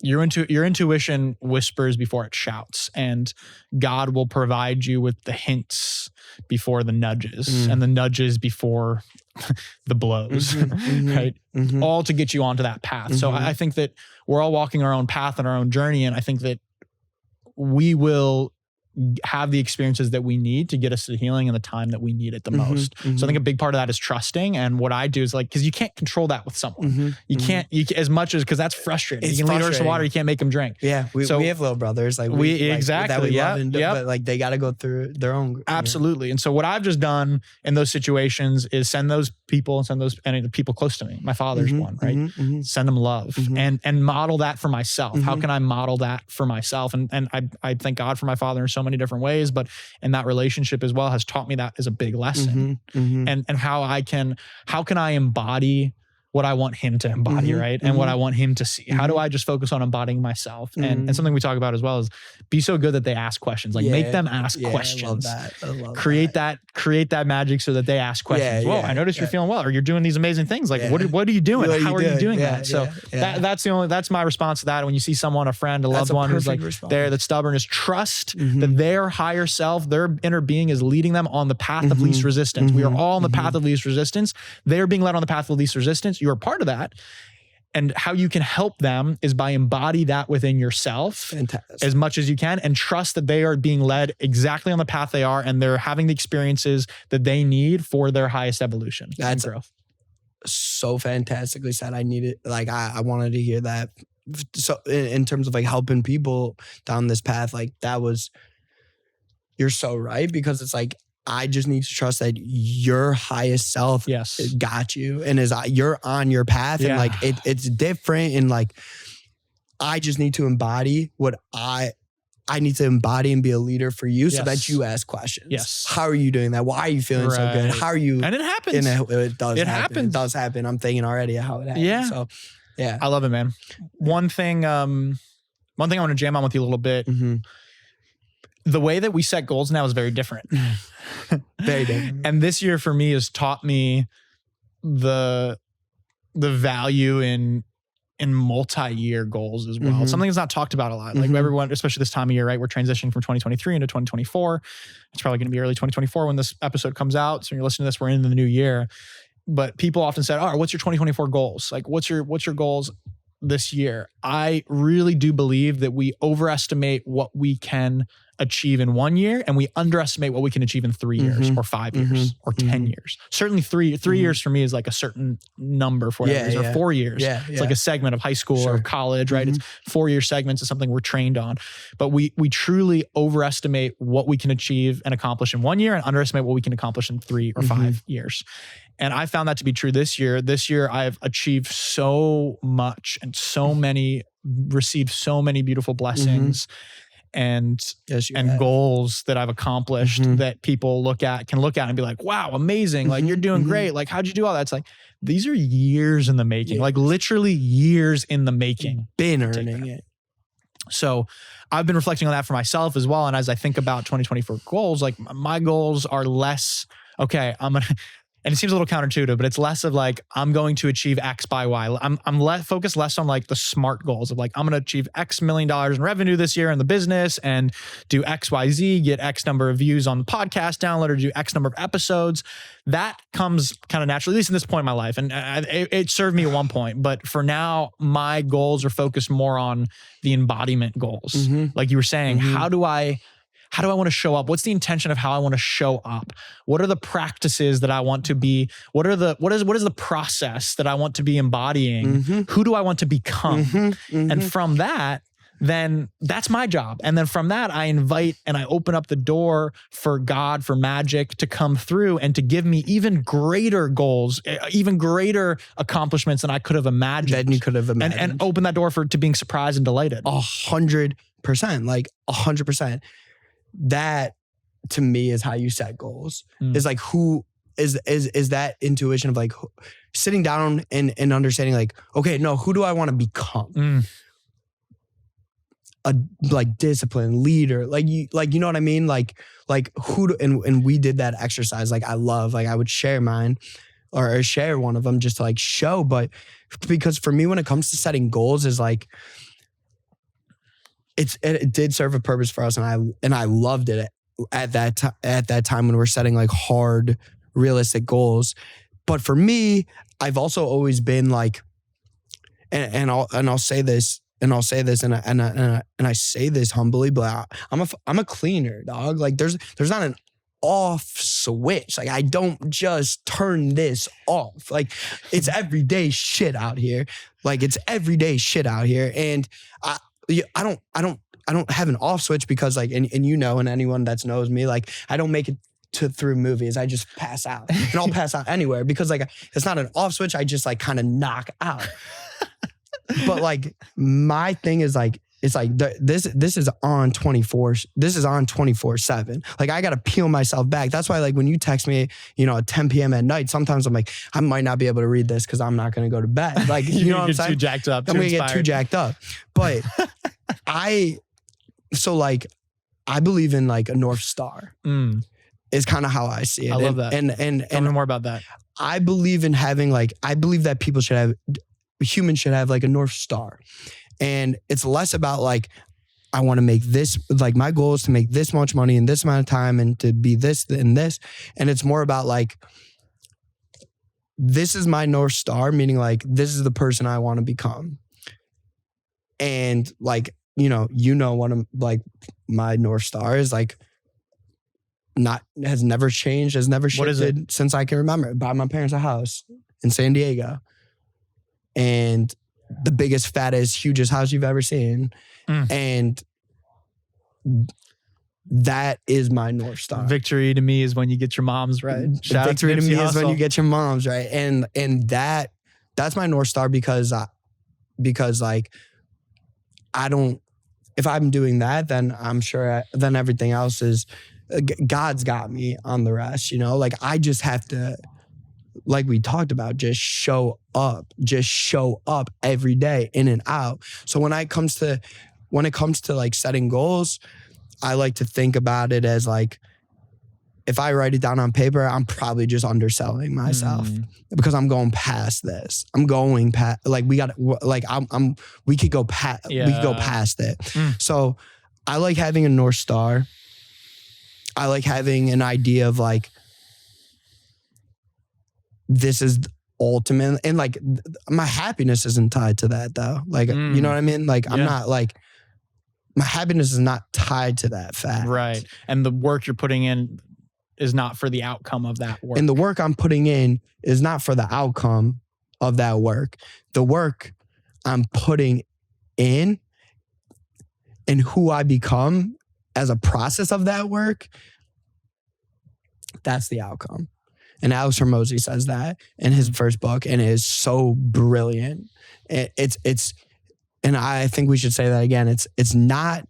your intuition whispers before it shouts, and God will provide you with the hints before the nudges and the nudges before the blows, right? All to get you onto that path. So I think that we're all walking our own path and our own journey. And I think that we will have the experiences that we need to get us to the healing and the time that we need it the most. So I think a big part of that is trusting. And what I do is like, because you can't control that with someone. You can't, as much as, because that's frustrating. You can lead a horse to water, you can't make them drink. Yeah, we have little brothers. Like exactly, but like they got to go through their own. Absolutely. And so what I've just done in those situations is send those people and the people close to me. My father's one, right? Send them love and model that for myself. How can I model that for myself? And I thank God for my father in so many different ways, but in that relationship as well has taught me that as a big lesson. And how can I embody what I want him to embody, right? And what I want him to see. How do I just focus on embodying myself? And something we talk about as well is be so good that they ask questions. Like make them ask questions. I love that. Create that magic so that they ask questions. Whoa, I noticed you're feeling well, or you're doing these amazing things. Like what are you doing? How are you doing that? So that's my response to that. When you see someone, a friend, a loved one who's like there, that's stubborn, is trust that their higher self, their inner being is leading them on the path of least resistance. We are all on the path of least resistance. They're being led on the path of least resistance. You're a part of that. And how you can help them is by embody that within yourself as much as you can, and trust that they are being led exactly on the path they are, and they're having the experiences that they need for their highest evolution and growth. So fantastically said. I needed, like, I wanted to hear that. So in terms of like helping people down this path, like you're so right, because it's like, I just need to trust that your highest self got you and you're on your path, and like it's different, and like I just need to embody what I need to embody and be a leader for you, so that you ask questions. Yes. How are you doing that? Why are you feeling so good? How are you? And it happens. It does happen. I'm thinking already how it happens. Yeah. So yeah, I love it, man. One thing I want to jam on with you a little bit. The way that we set goals now is very different. Very different. And this year for me has taught me the value in multi-year goals as well. Something that's not talked about a lot. Like everyone, especially this time of year, right? We're transitioning from 2023 into 2024. It's probably going to be early 2024 when this episode comes out. So when you're listening to this, we're into the new year. But people often said, "Oh, what's your 2024 goals? Like, what's your goals this year?" I really do believe that we overestimate what we can achieve in 1 year, and we underestimate what we can achieve in 3 years or 5 years or 10 years. Certainly three years for me is like a certain number for it, or 4 years. It's like a segment of high school or college, right? It's 4-year segments is something we're trained on. But we truly overestimate what we can achieve and accomplish in 1 year, and underestimate what we can accomplish in 3 or 5 years. And I found that to be true this year. This year, I've achieved so much and received so many beautiful blessings and goals that I've accomplished that people can look at and be like, wow, amazing. Like you're doing great. Like, how'd you do all that? It's like, these are years in the making, like literally years in the making. Been earning it. So I've been reflecting on that for myself as well. And as I think about 2024 goals, like my goals are less, okay, and it seems a little counterintuitive, but it's less of like, I'm going to achieve X by Y. I'm focused less on like the SMART goals of like, I'm going to achieve X million dollars in revenue this year in the business and do X, Y, Z, get X number of views on the podcast download, or do X number of episodes. That comes kind of naturally, at least in this point in my life. And it served me at one point, but for now, my goals are focused more on the embodiment goals. Mm-hmm. Like you were saying, Mm-hmm. how do I want to show up? What's the intention of how I want to show up? What are the practices that I want to be? What is the process that I want to be embodying? Mm-hmm. Who do I want to become? Mm-hmm. Mm-hmm. And from that, then that's my job. And then from that, I invite and I open up the door for God, for magic to come through and to give me even greater goals, even greater accomplishments than I could have imagined. Than you could have imagined. And open that door to being surprised and delighted. 100%, like 100%. That to me is how you set goals. Is like, who is that intuition of like sitting down and understanding like, okay, no, who do I want to become? A like disciplined leader, like you know what I mean? Like who do, and we did that exercise. Like I would share mine or share one of them just to like show, but because for me, when it comes to setting goals is like, it did serve a purpose for us, and I loved it at that time when we're setting like hard, realistic goals. But for me, I've also always been like, and I'll say this, and I say this humbly, but I'm a cleaner, dog. Like there's not an off switch. Like I don't just turn this off. Like it's everyday shit out here. And I don't have an off switch because like, and you know, and anyone that knows me, like I don't make it through movies. I just pass out, and I'll pass out anywhere because like it's not an off switch. I just like kind of knock out. But like my thing is like, it's like this is on 24. This is on 24/7. Like I got to peel myself back. That's why like when you text me, you know, at 10 p.m. at night, sometimes I'm like, I might not be able to read this because I'm not going to go to bed. Like, you know what I'm saying? Too jacked up. I'm going to get too jacked up. But I believe in like a North Star is kind of how I see it. I love that. And tell me more about that. I believe in having like, I believe that humans should have like a North Star. And it's less about like, I want to make this, like my goal is to make this much money in this amount of time and to be this and this. And it's more about like, this is my North Star, meaning like, this is the person I want to become. And like, one of like my North Star is like, has never changed, has never shifted since I can remember. Bought my parents a house in San Diego. And the biggest, fattest, hugest house you've ever seen. And that is my North Star. Victory to me is when you get your moms right. Victory to me is when you get your moms right. And that's my North Star because like, if I'm doing that, then I'm sure then everything else is, God's got me on the rest, like I just have to, like we talked about, just show up every day in and out. So when it comes to like setting goals, I like to think about it as like, if I write it down on paper, I'm probably just underselling myself because I'm going past this. I'm going past, like we could go past it. So I like having a North Star. I like having an idea of like, this is ultimate, and like my happiness isn't tied to that though. Like, you know what I mean? Like I'm not like, my happiness is not tied to that fact. Right. And the work you're putting in is not for the outcome of that work. And the work I'm putting in is not for the outcome of that work. The work I'm putting in and who I become as a process of that work, that's the outcome. And Alex Hormozi says that in his first book, and it is so brilliant. It's, and I think we should say that again. It's not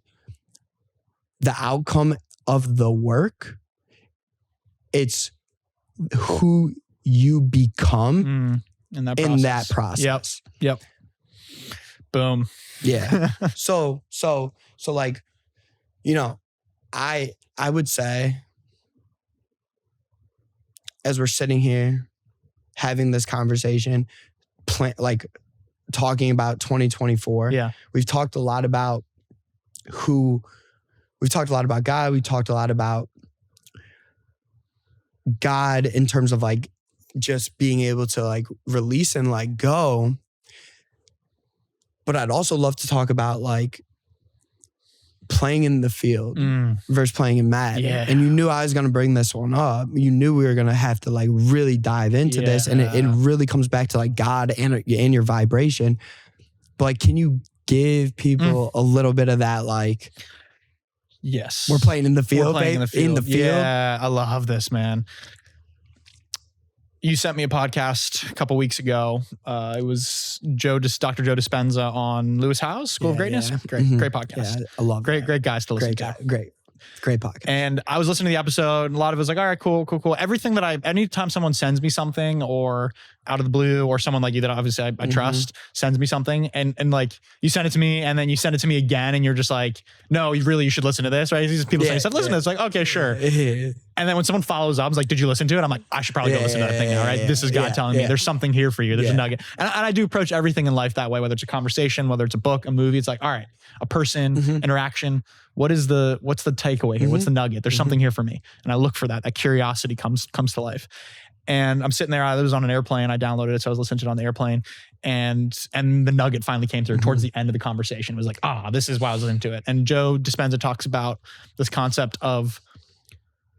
the outcome of the work. It's who you become in that process. Yep. Boom. Yeah. So like, I would say as we're sitting here having this conversation, talking about 2024. Yeah. We've talked a lot about God. We talked a lot about God in terms of like just being able to like release and like go. But I'd also love to talk about like playing in the field versus playing in Madden. Yeah. And you knew I was going to bring this one up. You knew we were going to have to like really dive into this. And it really comes back to like God and your vibration. But like, can you give people a little bit of that? Like, yes, we're playing in the field, We're playing in the field. Yeah, I love this, man. You sent me a podcast a couple weeks ago. It was Dr. Joe Dispenza on Lewis Howes, School of Greatness. Yeah. Great podcast. Yeah, I love Great guys to listen to. Great podcast. And I was listening to the episode, and a lot of it was like, all right, cool. Everything that anytime someone sends me something or out of the blue, or someone like you that obviously I trust sends me something, and like you send it to me, and then you send it to me again, and you're just like, no, you should listen to this, right? These people saying stuff, listen to this, like, okay, sure. And then when someone follows up, I was like, did you listen to it? I'm like, I should probably go listen to that thing now, right? This is God telling me there's something here for you. There's a nugget. And I do approach everything in life that way, whether it's a conversation, whether it's a book, a movie. It's like, all right, a person, interaction. What's the takeaway here? What's the nugget? There's something here for me. And I look for that. That curiosity comes to life. And I'm sitting there, I was on an airplane, I downloaded it, so I was listening to it on the airplane. And the nugget finally came through towards the end of the conversation. It was like, this is why I was listening to it. And Joe Dispenza talks about this concept of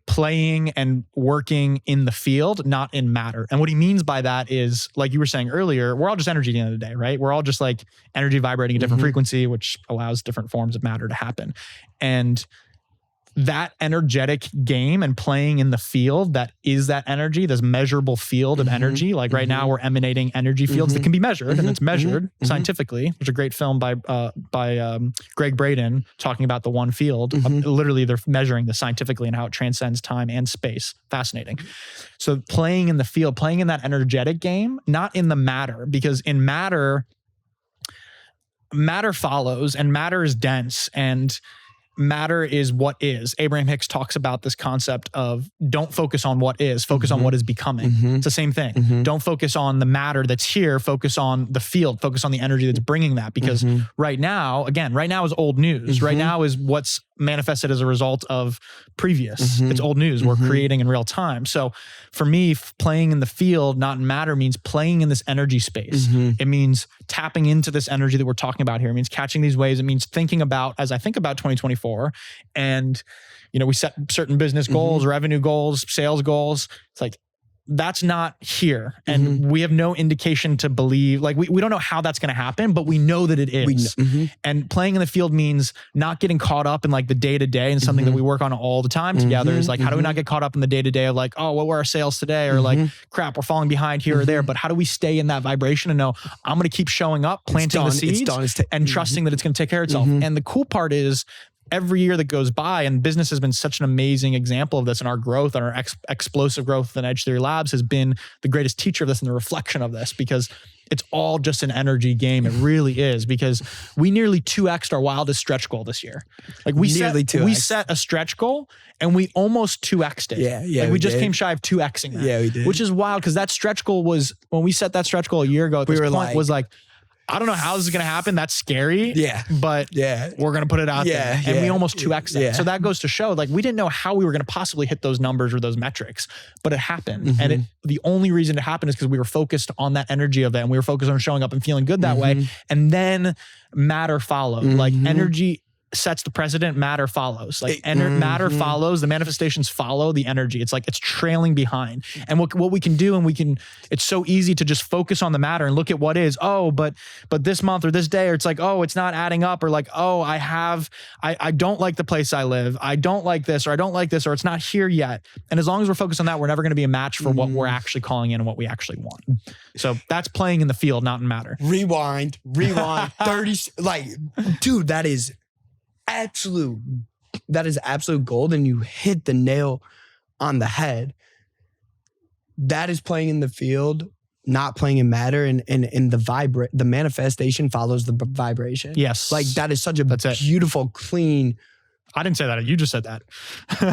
playing and working in the field, not in matter. And what he means by that is, like you were saying earlier, we're all just energy at the end of the day, right? We're all just like energy vibrating at different frequency, which allows different forms of matter to happen. And that energetic game and playing in the field, that is that energy, this measurable field of energy. Like right now we're emanating energy fields that can be measured, and it's measured scientifically. There's a great film by Greg Braden talking about the one field. Literally they're measuring this scientifically and how it transcends time and space. Fascinating. So playing in the field, playing in that energetic game, not in the matter, because in matter follows, and matter is dense, and matter is what is. Abraham Hicks talks about this concept of don't focus on what is, focus on what is becoming. It's the same thing. Don't focus on the matter that's here, focus on the field, focus on the energy that's bringing that. Because right now is old news. Right now is what's manifested as a result of previous. It's old news. We're creating in real time. So for me, playing in the field, not in matter, means playing in this energy space. It means tapping into this energy that we're talking about here. It means catching these waves. It means thinking about, as I think about 2024, and we set certain business goals, revenue goals, sales goals. It's like, that's not here. And we have no indication to believe, like we don't know how that's going to happen, but we know that it is. And playing in the field means not getting caught up in like the day to day, and something that we work on all the time together is like, how do we not get caught up in the day to day of like, oh, what were our sales today? Or like, crap, we're falling behind here or there. But how do we stay in that vibration and know I'm going to keep showing up, planting the seeds and trusting that it's going to take care of itself. And the cool part is, every year that goes by, and business has been such an amazing example of this, and our growth and our explosive growth within Edge Theory Labs has been the greatest teacher of this and the reflection of this, because it's all just an energy game. It really is, because we nearly 2x'd our wildest stretch goal this year. Like we set a stretch goal and we almost 2x'd it. Yeah. Like we just came shy of 2x'ing that. Yeah, we did. Which is wild, because that stretch goal was, when we set that stretch goal a year ago, at this point was like, I don't know how this is going to happen. That's scary. But we're going to put it out there. And we almost 2x that. So that goes to show, like, we didn't know how we were going to possibly hit those numbers or those metrics, but it happened. And the only reason it happened is because we were focused on that energy of it, and we were focused on showing up and feeling good that way. And then matter followed. Like energy sets the precedent, matter follows. Like matter follows, the manifestations follow the energy. It's like it's trailing behind. And what we can do, and it's so easy to just focus on the matter and look at what is, but this month or this day, or it's like, it's not adding up, or like, I don't like the place I live. I don't like this, or I don't like this, or it's not here yet. And as long as we're focused on that, we're never going to be a match for what we're actually calling in and what we actually want. So that's playing in the field, not in matter. Rewind 30, like, dude, that is absolute gold, and you hit the nail on the head. That is playing in the field, not playing in matter, and the manifestation follows the vibration. Yes. Like that is such a beautiful, clean. I didn't say that. You just said that.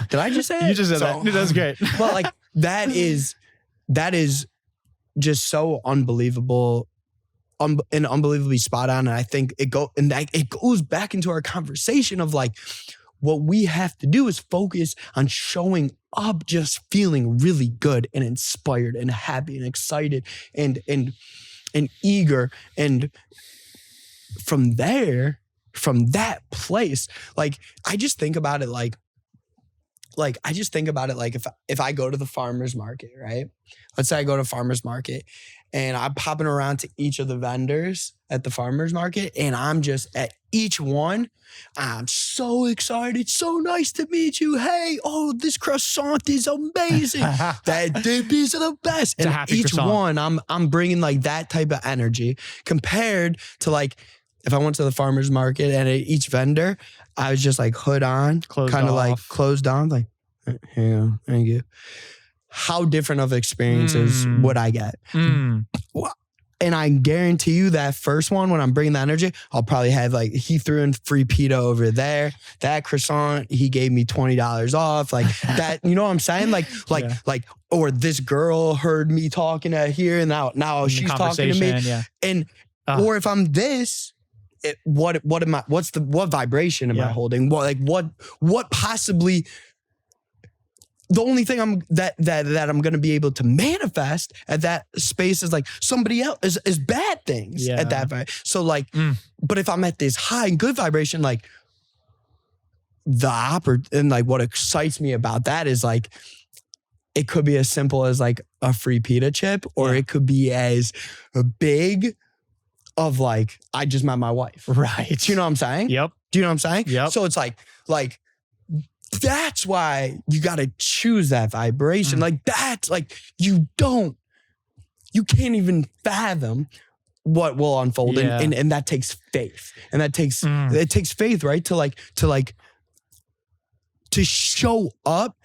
Did I just say it? You just said that. That's great. Well, like that is that is just so unbelievable and unbelievably spot on. And I think it goes back into our conversation of like, what we have to do is focus on showing up, just feeling really good and inspired and happy and excited and eager. And from there, from that place, like, I just think about it like if I go to the farmer's market, right? Let's say I go to farmer's market and I'm popping around to each of the vendors at the farmer's market, and I'm just at each one, I'm so excited. So nice to meet you. Hey, oh, this croissant is amazing. That dip is the best. It's and a happy each croissant. one, I'm bringing like that type of energy compared to like, if I went to the farmer's market and at each vendor, I was just like hood on, kind of like closed on, like, yeah, thank you. How different of experiences would I get? And I guarantee you that first one, when I'm bringing the energy, I'll probably have like, he threw in free pita over there. That croissant, he gave me $20 off. Like that, you know what I'm saying? Like, or this girl heard me talking at here, and now she's talking to me. Yeah. And, or if I'm this, what vibration am I holding? What possibly, the only thing I'm going to be able to manifest at that space is like somebody else is bad things at that. So like, but if I'm at this high and good vibration, like and like what excites me about that is like, it could be as simple as like a free pita chip, or it could be as big of like, I just met my wife. Right. Do you know what I'm saying? Yep. Do you know what I'm saying? Yep. So it's like, that's why you got to choose that vibration. Like that's like, you can't even fathom what will unfold. And that takes faith. And that takes, it takes faith, right? To show up.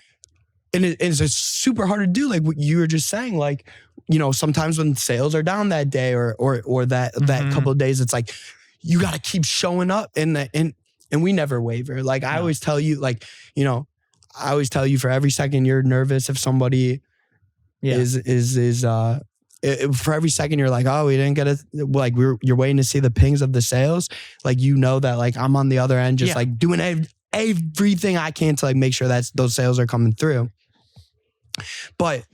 And it's super hard to do. Like what you were just saying, like, you know, sometimes when sales are down that day or that couple of days, it's like, you got to keep showing up and we never waver. Like I always tell you, like, you know, I always tell you, for every second you're nervous if somebody for every second you're like, oh, we didn't get it. Like you're waiting to see the pings of the sales. Like, you know, that like I'm on the other end, just like doing everything I can to like make sure that those sales are coming through. But,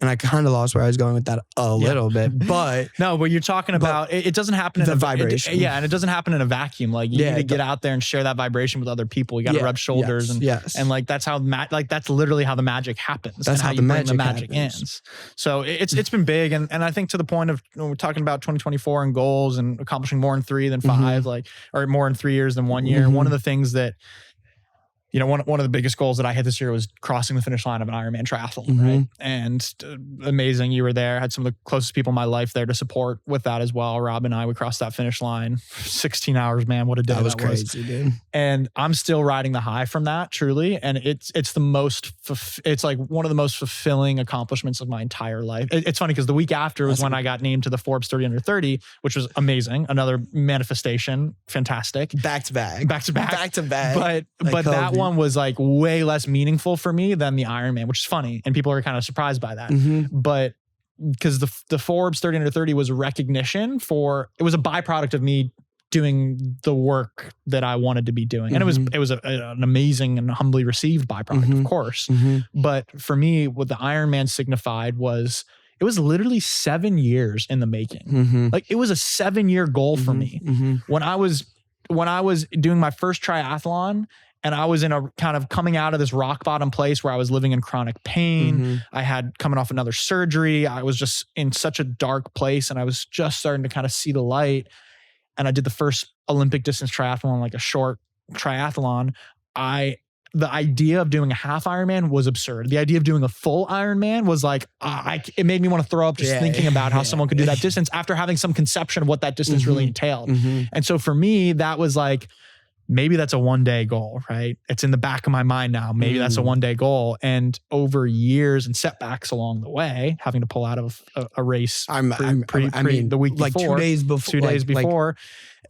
and I kind of lost where I was going with that a little bit, but no, but you're talking about, it doesn't happen in the vibration. And it doesn't happen in a vacuum. Like you need to get out there and share that vibration with other people. You got to rub shoulders and like, that's how, that's literally how the magic happens. That's how you the bring magic happens. ends. So it's been big. And I think to the point of, when we're talking about 2024 and goals and accomplishing more in 3 than 5, like, or more in 3 years than 1 year. One of the things that, you know, one of the biggest goals that I had this year was crossing the finish line of an Ironman triathlon, right? And amazing, you were there. I had some of the closest people in my life there to support with that as well. Rob and I, we crossed that finish line. 16 hours, man, what a day that was. Crazy, dude. And I'm still riding the high from that, truly. And it's like one of the most fulfilling accomplishments of my entire life. It's funny because the week after was when I got named to the Forbes 30 under 30, which was amazing. Another manifestation, fantastic. Back to back. But that one was like way less meaningful for me than the Ironman, which is funny. And people are kind of surprised by that. But because the Forbes 30 under 30 was a recognition it was a byproduct of me doing the work that I wanted to be doing. And it was an amazing and humbly received byproduct, of course. But for me, what the Ironman signified was, it was literally 7 years in the making. Like it was a 7-year goal for me. When I was doing my first triathlon, and I was in a kind of coming out of this rock bottom place where I was living in chronic pain. I had coming off another surgery. I was just in such a dark place, and I was just starting to kind of see the light. And I did the first Olympic distance triathlon, like a short triathlon. The idea of doing a half Ironman was absurd. The idea of doing a full Ironman was like, it made me want to throw up just thinking about how someone could do that distance after having some conception of what that distance really entailed. And so for me, that was like, maybe that's a one-day goal, right? It's in the back of my mind now. Maybe that's a one-day goal. And over years and setbacks along the way, having to pull out of a race the week before, like 2 days before. 2 days before.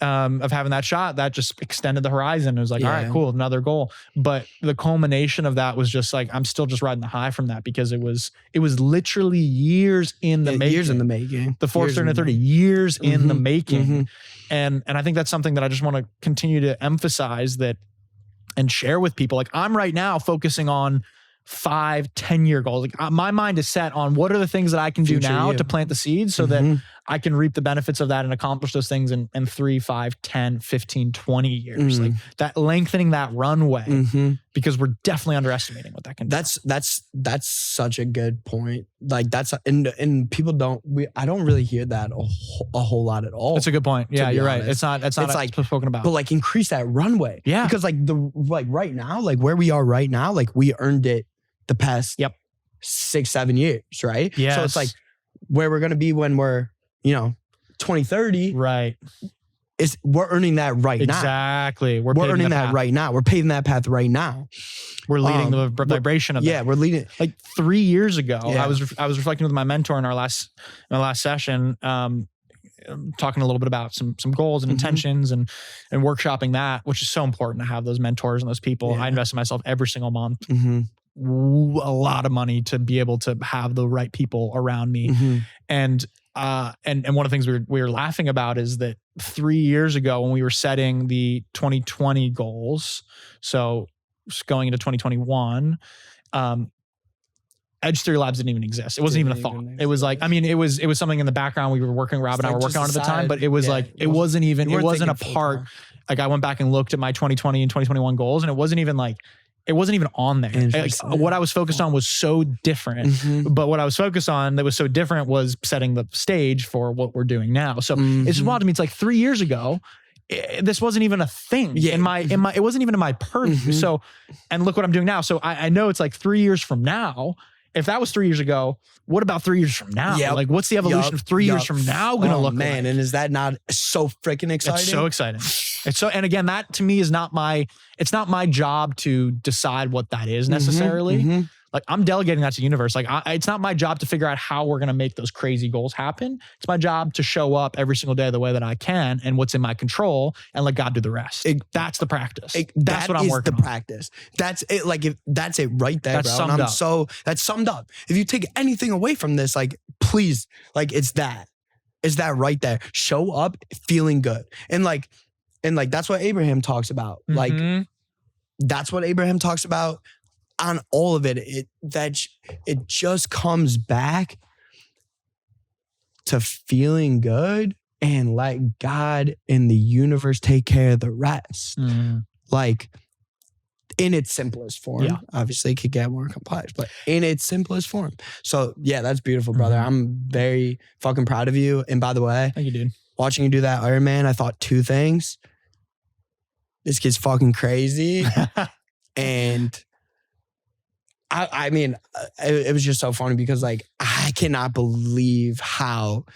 of having that shot, that just extended the horizon. It was like, all right, Yeah. cool, another goal. But the culmination of that was just like, I'm still just riding the high from that, because it was literally years in the making. Years in the making. The Forbes Years in 30 the under 30, making. years in the making. Mhm. And I think that's something that I just want to continue to emphasize that and share with people. Like, I'm right now focusing on 5-10 year goals. Like, my mind is set on what are the things that I can do Future now you. to plant the seeds so that I can reap the benefits of that and accomplish those things in 3, 5, 10, 15, 20 years. Like that, lengthening that runway, because we're definitely underestimating what that can do. That's such a good point. Like that's, and people I don't really hear that a whole lot at all. That's a good point. Yeah, be you're right. honest. It's not like spoken about. But like increase that runway. Yeah. Because like right now, like where we are right now, like we earned it the past 6-7 years, right? Yes. So it's like where we're gonna be when we're 2030, right. We're earning that right now. Exactly. We're paving earning the that path. right now. We're paving that path right now. We're leading the vibration of that. Yeah, we're leading. Like 3 years ago, Yeah. I was reflecting with my mentor in our last session, talking a little bit about some goals and intentions and workshopping that, which is so important to have those mentors and those people. Yeah. I invest in myself every single month. A lot of money to be able to have the right people around me. And one of the things we were laughing about is that 3 years ago when we were setting the 2020 goals, so just going into 2021, Edge Theory Labs didn't even exist. It wasn't even a thought. It was like, I mean, it was something in the background we were working, Rob and I were working on at the time, but it was like, it wasn't a part. Like I went back and looked at my 2020 and 2021 goals, and it wasn't even on there. Like, what I was focused on was so different, but what I was focused on that was so different was setting the stage for what we're doing now. So it's wild to me. It's like 3 years ago, this wasn't even a thing in my, it wasn't even in my purview. So, and look what I'm doing now. So I know it's like 3 years from now. If that was 3 years ago, what about 3 years from now? Like, what's the evolution of 3 years from now going to look like? And is that not so freaking exciting? It's so exciting. And again, that to me is it's not my job to decide what that is necessarily. Like I'm delegating that to the universe. Like it's not my job to figure out how we're going to make those crazy goals happen. It's my job to show up every single day the way that I can and what's in my control and let God do the rest. That's the practice. That's what I'm working on. Practice. That's it. Like that's it right there, that's bro. Summed up. That's summed up. If you take anything away from this, like please, like it's that right there. Show up feeling good. And like that's what Abraham talks about. Like that's what Abraham talks about on all of it. It just comes back to feeling good and let God and the universe take care of the rest. Like in its simplest form. Obviously it could get more complex, but in its simplest form. So yeah, that's beautiful, brother. I'm very fucking proud of you. And by the way, thank you, dude. Watching you do that Ironman, I thought 2 things. This kid's fucking crazy. And I mean, it was just so funny because like, I cannot believe how,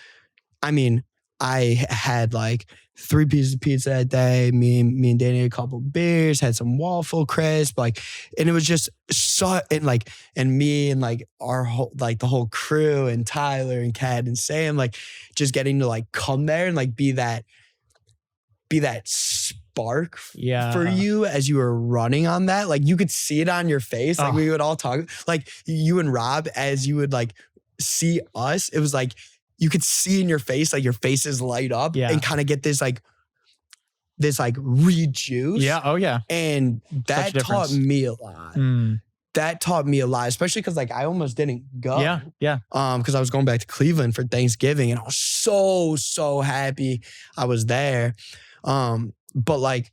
I mean, I had like 3 pieces of pizza that day. Me and Danny had a couple beers, had some waffle crisp, like, and it was just so, and me and like our whole, like the whole crew and Tyler and Kat and Sam, like just getting to like come there and like be that spark for you as you were running on that. Like you could see it on your face. Like we would all talk, like you and Rob, as you would like see us, it was like, you could see in your face, like your faces light up and kind of get this rejuice. Yeah. Oh yeah. And that taught me a lot. That taught me a lot, especially because like I almost didn't go. Yeah. Because I was going back to Cleveland for Thanksgiving and I was so happy I was there. But like,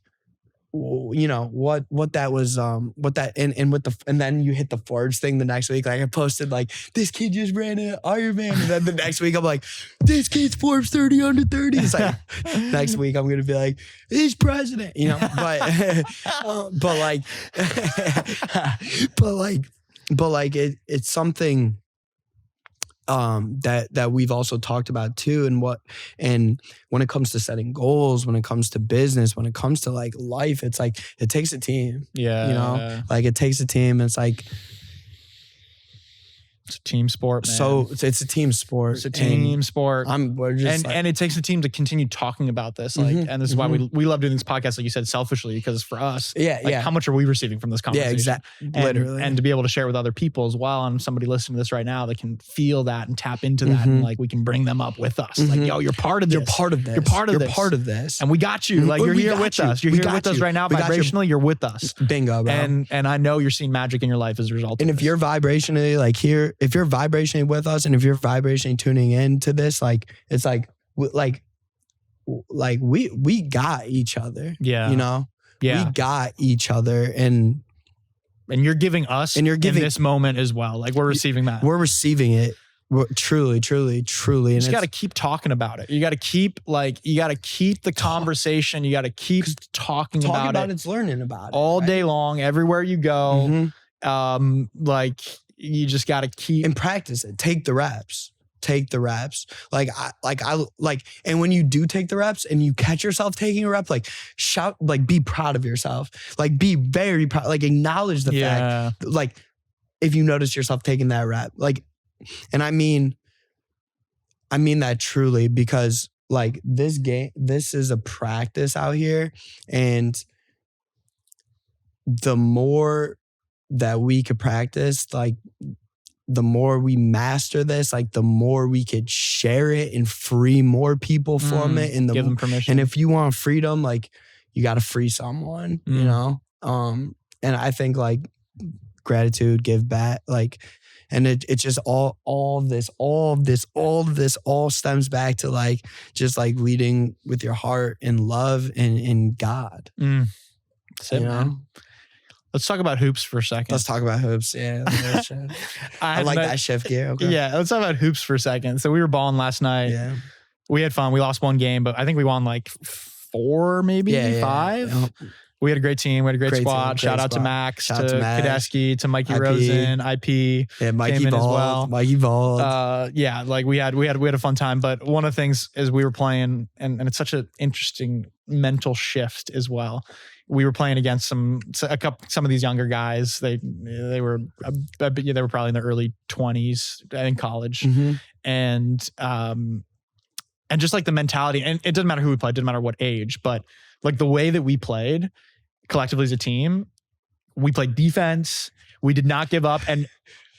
you know, what that was, and then you hit the Forbes thing the next week. Like I posted like, this kid just ran an Ironman. And then the next week I'm like, this kid's Forbes 30 under 30. It's like, next week I'm going to be like, he's president, you know, but it's something that we've also talked about too, and when it comes to setting goals, when it comes to business, when it comes to like life, it's like it takes a team. You know, like it takes a team. It's like It's a team sport, man. So it's a team sport. It's a team sport. We're just and it takes a team to continue talking about this. Like, and this is why we love doing this podcast, like you said, selfishly, because for us, how much are we receiving from this conversation? Yeah, exactly. Literally. And to be able to share with other people as well, and somebody listening to this right now that can feel that and tap into that, and like we can bring them up with us. Like, yo, you're part of this. You're part of this. You're part of this. You're part of this. And we got you. Like, you're here with us. You're here with us right now. Vibrationally, you're with us. Bingo, bro. And I know you're seeing magic in your life as a result. And of if you're vibrationally like here, if you're vibrationally with us, and if you're vibrationally tuning into this, like it's like we got each other. Yeah. You know? Yeah. We got each other, and you're giving us, and you're giving in this moment as well. Like, we're receiving that. We're receiving it. Truly. And you just got to keep talking about it. You got to keep the conversation. You got to keep talking about it. It's learning about it all day long, everywhere you go. Like, you just got to keep and practice it. Take the reps. And when you do take the reps and you catch yourself taking a rep, like shout, like be proud of yourself. Like be very proud. Like acknowledge the fact. Like if you notice yourself taking that rep, like, and I mean that truly, because like this is a practice out here, and the more that we could practice, like the more we master this, like the more we could share it and free more people from it, and give them permission. And if you want freedom, like you got to free someone, you know? And I think like gratitude, give back, like, and it's just all this stems back to like, just like leading with your heart and love and God. That's it, man. Let's talk about hoops for a second. Let's talk about hoops. Yeah. I like that shift gear. Okay. Yeah. Let's talk about hoops for a second. So we were balling last night. Yeah. We had fun. We lost one game, but I think we won like 4, maybe 5. Yeah. We had a great team. We had a great squad. Shout out to Max, to Kadeski, to Mikey Rosen, IP. Yeah, Mikey Ball. Well. Mikey Ball. Yeah, like we had a fun time. But one of the things is we were playing, and it's such an interesting mental shift as well. We were playing against some of these younger guys. They were probably in their early 20s in college, and just like the mentality, and it doesn't matter who we played, didn't matter what age, but like the way that we played collectively as a team, we played defense. We did not give up, and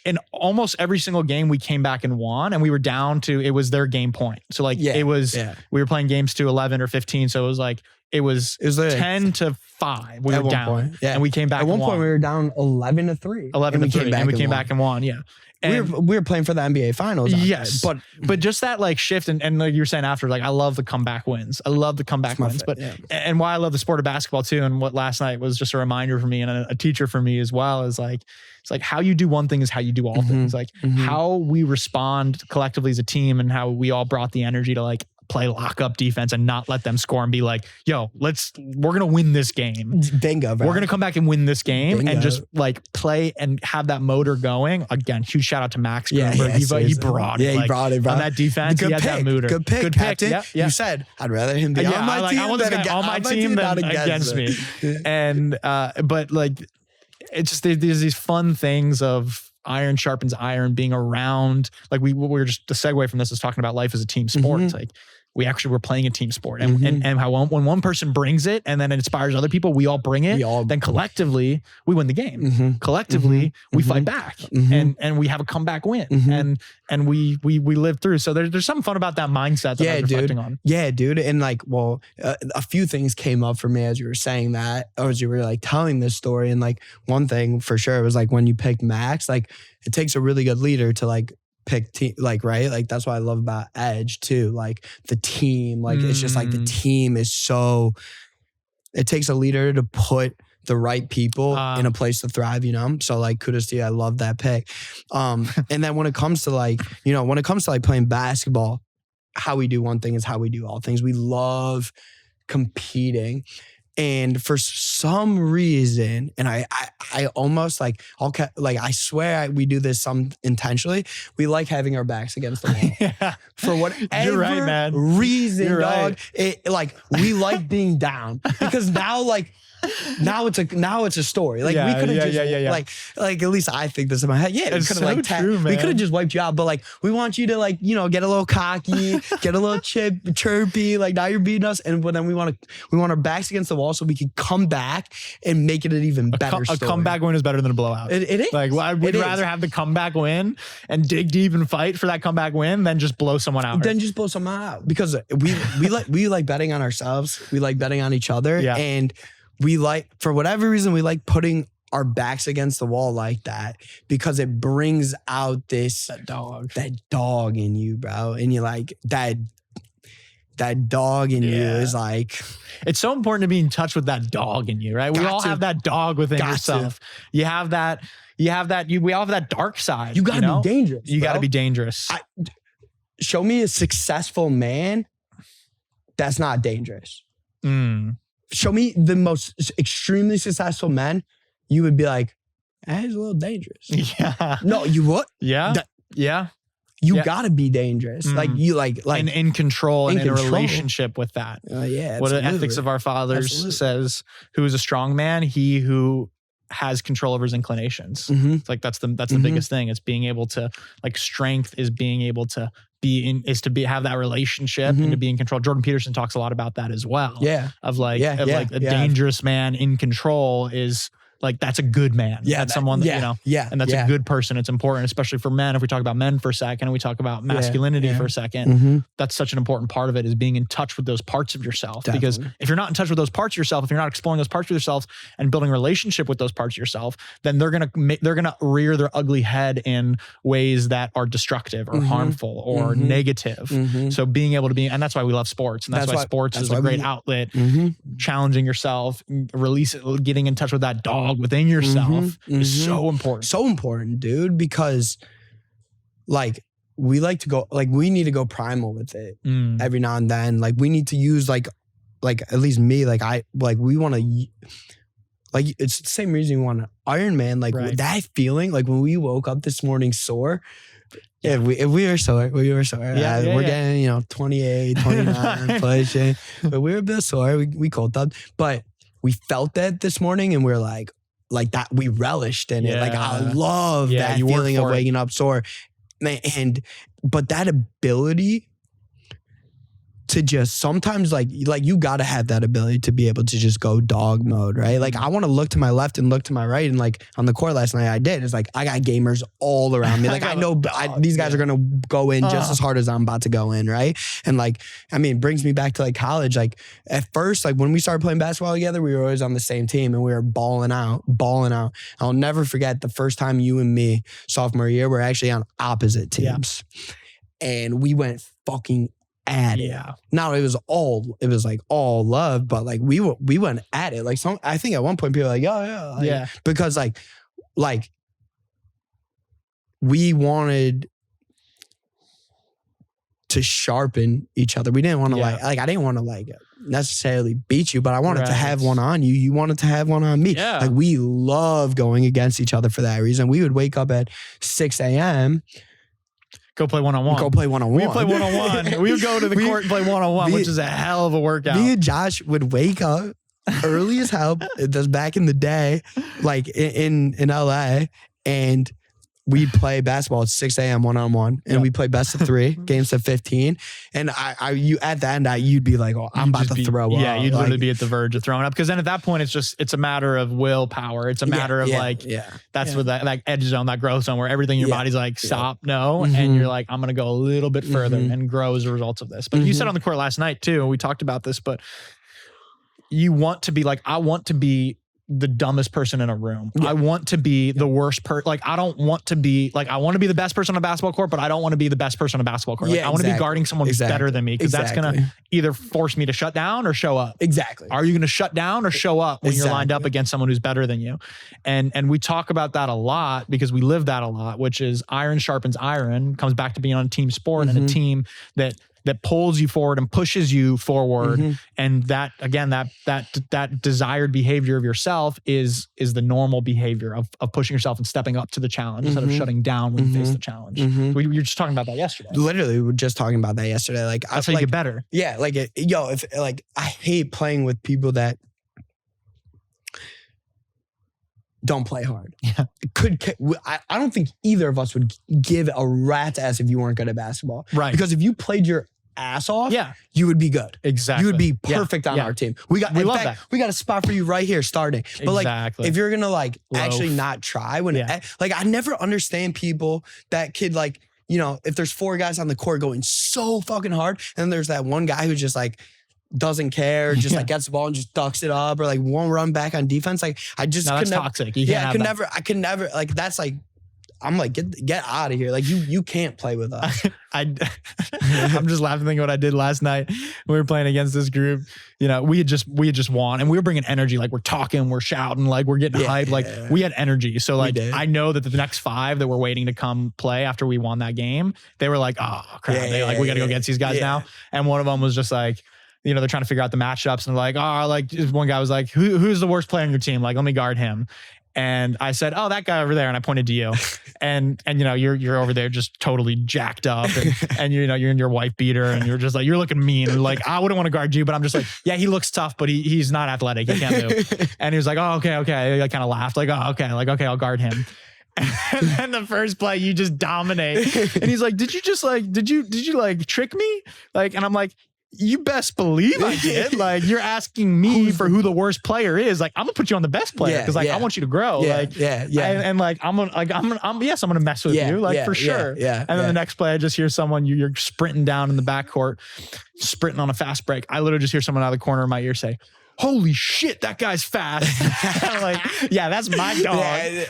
in almost every single game we came back and won, and we were down to, it was their game point. So like we were playing games to 11 or 15, so it was like. It was 10-5. We were down, and we came back. At one point, won. we were down 11-3. 11-3, and we came back and won. Yeah, and we were playing for the NBA Finals. Yes, but just that like shift, and like you were saying after, like I love the comeback wins. I love the comeback wins, and why I love the sport of basketball too. And what last night was just a reminder for me, and a teacher for me as well, is like it's like how you do one thing is how you do all things. Like how we respond collectively as a team, and how we all brought the energy to like play lockup defense and not let them score and be like, yo, we're going to win this game. Bingo, bro. We're going to come back and win this game and just like play and have that motor going. Again, huge shout out to Max. He brought it. Yeah, he brought it, bro. On that defense, he had that motor. Good pick, Captain. Yeah. You said, I'd rather him be on my team than against me. And, but like, it's just, there's these fun things of iron sharpens iron, being around, like we were just, the segue from this is talking about life as a team sport. It's like, we actually were playing a team sport, and how when one person brings it and then it inspires other people, we all bring it. Then collectively we win the game. Collectively we fight back, and we have a comeback win, and we live through. So there's something fun about that mindset that I was reflecting on. Yeah, dude. And like, well, a few things came up for me as you were saying that, or as you were like telling this story. And like one thing for sure was like when you picked Max, like it takes a really good leader to like pick team, like, right? Like that's what I love about Edge too. Like the team, like it's just like the team is so, it takes a leader to put the right people in a place to thrive, you know? So like kudos to you. I love that pick. And then when it comes to like, you know, when it comes to like playing basketball, how we do one thing is how we do all things. We love competing. And for some reason, and I almost like, I swear we do this some intentionally. We like having our backs against the wall. Yeah. For whatever You're right, man. reason, You're dog. right. It, like, we like being down because now it's a story. Like, we could have just like at least I think this in my head. Yeah, It's we could have so true, man. we could have just wiped you out, but like we want you to like, get a little cocky, get a little chirpy. Like now you're beating us, and then we want our backs against the wall so we can come back and make it an even better story. A comeback win is better than a blowout. It is. Like, we'd rather have the comeback win and dig deep and fight for that comeback win than just blow someone out. Then just blow someone out, because we like betting on ourselves. We like betting on each other, and we like, for whatever reason, we like putting our backs against the wall like that because it brings out that dog in you, bro. And you're like, that dog in you is like, it's so important to be in touch with that dog in you, right? We all have that dog within yourself. We all have that dark side. You gotta be dangerous. You gotta be dangerous. Show me a successful man that's not dangerous. Show me the most extremely successful men, you would be like, he's a little dangerous. Yeah. No, you would. Yeah. You gotta be dangerous. Like you like and in control and in a relationship with that. What the ethics of our fathers says, who is a strong man? He who has control over his inclinations. It's like that's the biggest thing. It's being able to, like, strength is being able to have that relationship and to be in control. Jordan Peterson talks a lot about that as well. A dangerous man in control is like, that's a good man. That's someone that, and that's a good person. It's important, especially for men. If we talk about men for a second and we talk about masculinity for a second, that's such an important part of it, is being in touch with those parts of yourself. Because if you're not in touch with those parts of yourself, if you're not exploring those parts of yourself and building a relationship with those parts of yourself, then they're gonna rear their ugly head in ways that are destructive or harmful or negative. So being able to be, and that's why we love sports, and that's why sports is a great outlet. Challenging yourself, getting in touch with that dog within yourself is so important. So important, dude, because like we like to go, like we need to go primal with it every now and then. Like we need to use like at least me, we want to, like, it's the same reason we want to Iron Man. Like that feeling, like when we woke up this morning sore. If we were sore. We're getting, 28, 29 pushing, but we were a bit sore. We cold up, but we felt that this morning and we're like that, we relished in it. Like I love that feeling of waking up sore. But that ability to just sometimes like you got to have that ability to be able to just go dog mode, right? Like I want to look to my left and look to my right, and like on the court last night I did. It's like I got gamers all around me. Like I know these guys are gonna go in just as hard as I'm about to go in, right? And like, I mean, it brings me back to like college. Like at first, like when we started playing basketball together, we were always on the same team and we were balling out. I'll never forget the first time you and me sophomore year were actually on opposite teams, and we went fucking at it. Now it was like all love, but like we went at it. Like I think at one point people were like, because like we wanted to sharpen each other. We didn't want to like I didn't want to like necessarily beat you, but I wanted to have one on you. You wanted to have one on me. Like we love going against each other for that reason. We would wake up at 6 a.m. Go play one-on-one. We play one-on-one. We would go to the court and play one-on-one, which is a hell of a workout. Me and Josh would wake up early as hell. That's back in the day, like in LA, and we'd play basketball at 6 a.m. one-on-one, and we'd play best of 3 games to 15. And you at the end, you'd be like, "Oh, I'm about to throw up." Yeah, you'd literally be at the verge of throwing up, because then at that point, it's a matter of willpower. It's a matter of that's what that like edge zone, that growth zone, where everything in your body's like, stop, no, and you're like, I'm gonna go a little bit further and grow as a result of this. But you said on the court last night too, and we talked about this, but you want to be like, I want to be the dumbest person in a room. I want to be the worst person. Like, I don't want to be like, I want to be the best person on a basketball court, but I don't want to be the best person on a basketball court. Like, I want to be guarding someone who's better than me, because that's going to either force me to shut down or show up. Exactly. Are you going to shut down or show up when you're lined up against someone who's better than you? And we talk about that a lot because we live that a lot, which is iron sharpens iron, comes back to being on a team sport and a team that that pulls you forward and pushes you forward. And that, again, that desired behavior of yourself is the normal behavior of pushing yourself and stepping up to the challenge instead of shutting down when you face the challenge. We were just talking about that yesterday. Literally, we were just talking about that yesterday. Like, that's how you get better. Yeah. Like, if like, I hate playing with people that don't play hard. Yeah. I don't think either of us would give a rat's ass if you weren't good at basketball. Right. Because if you played your ass off, you would be good. Exactly. You would be perfect on our team. We love that. We got a spot for you right here starting. But like, if you're gonna like actually not try like, I never understand people that could like, you know, if there's 4 guys on the court going so fucking hard, and then there's that one guy who just like doesn't care, just like gets the ball and just ducks it up, or like won't run back on defense. Like, I just that's toxic. I could never like, that's like, I'm like, get out of here. Like, you can't play with us. I'm just laughing thinking what I did last night. We were playing against this group. You know, we had just won, and we were bringing energy. Like, we're talking, we're shouting, like we're getting hyped. Like, we had energy. So like, I know that the next 5 that were waiting to come play after we won that game, they were like, oh crap, we got to go against these guys now. And one of them was just like, you know, they're trying to figure out the matchups, and they're like, oh, like one guy was like, who's the worst player on your team? Like, let me guard him. And I said, oh, that guy over there. And I pointed to you. And you know, you're over there just totally jacked up. And you know, you're in your wife beater, and you're just like, you're looking mean. And like, I wouldn't want to guard you, but I'm just like, yeah, he looks tough, but he's not athletic. He can't move. And he was like, oh, okay. I kind of laughed. Like, oh, okay. Like, okay, I'll guard him. And then the first play, you just dominate. And he's like, did you like trick me? Like, and I'm like, you best believe I did. Like, you're asking me for who the worst player is. Like, I'm gonna put you on the best player because I want you to grow. And like, I'm gonna mess with you, like, for sure. And then the next play, I just hear someone, you're sprinting down in the backcourt, sprinting on a fast break. I literally just hear someone out of the corner of my ear say, holy shit, that guy's fast. I'm like, yeah, that's my dog.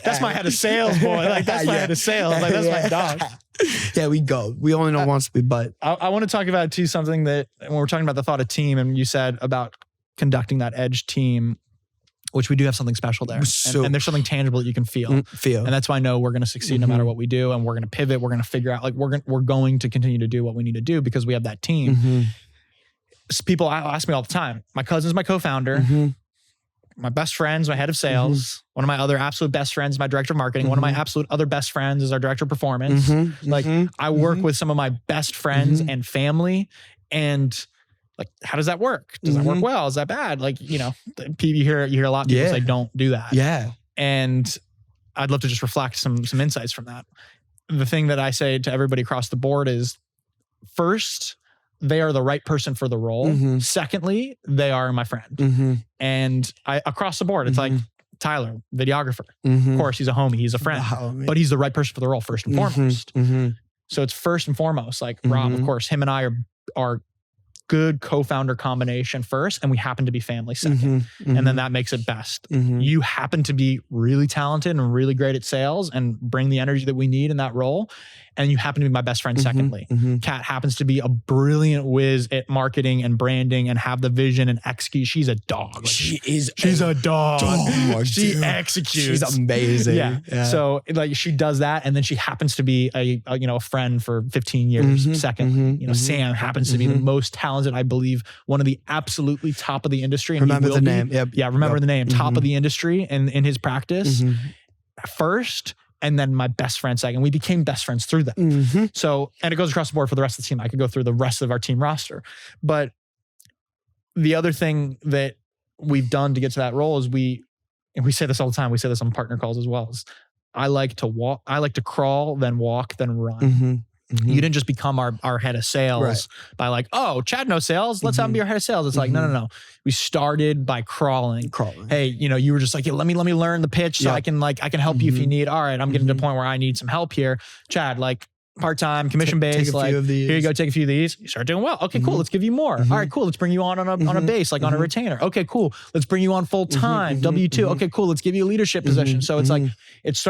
That's my head of sales, boy. Like, that's my head of sales. Like, that's my dog. Yeah, we go. We only know once we butt. I want to talk about too something that when we're talking about the thought of team, and you said about conducting that edge team, which we do have something special there, and there's something tangible that you can feel, and that's why I know we're going to succeed no matter what we do, and we're going to pivot. We're going to figure out, like, we're going to continue to do what we need to do because we have that team. People ask me all the time. My cousin's my co-founder. My best friend's my head of sales. One of my other absolute best friends is my director of marketing. One of my absolute other best friends is our director of performance. Like, I work with some of my best friends and family. And like, how does that work? Does that work well? Is that bad? Like, you know, you hear a lot of people say, don't do that. Yeah. And I'd love to just reflect some insights from that. The thing that I say to everybody across the board is, first, they are the right person for the role. Secondly, they are my friend. And across the board, it's like Tyler, videographer. Of course, he's a homie, he's a friend, but he's the right person for the role first and foremost. So it's first and foremost, like Rob, of course, him and I are good co-founder combination first, and we happen to be family second. And then that makes it best. You happen to be really talented and really great at sales and bring the energy that we need in that role. And you happen to be my best friend secondly. Kat happens to be a brilliant whiz at marketing and branding and have the vision and execute. She's a dog. Like, she's a dog. She executes. She's amazing. Yeah. So like, she does that, and then she happens to be a friend for 15 years secondly. You know, Sam happens to be the most talented, I believe, one of the absolutely top of the industry. And remember the name. Remember the name. Top of the industry and in his practice first. And then my best friend second. We became best friends through that. So, and it goes across the board for the rest of the team. I could go through the rest of our team roster. But the other thing that we've done to get to that role is and we say this all the time, we say this on partner calls as well, is I like to crawl, then walk, then run. You didn't just become our head of sales by like, oh, Chad knows sales, let's have him be our head of sales. It's like, no. We started by crawling. Hey, you know, you were just like, let me learn the pitch so I can help you if you need. All right, I'm getting to the point where I need some help here. Chad, like, part-time, commission-based, like, here you go, take a few of these. You start doing well. Okay, cool. Let's give you more. All right, cool. Let's bring you on a base, like on a retainer. Okay, cool. Let's bring you on full-time, W-2. Okay, cool. Let's give you a leadership position. So it's like, it's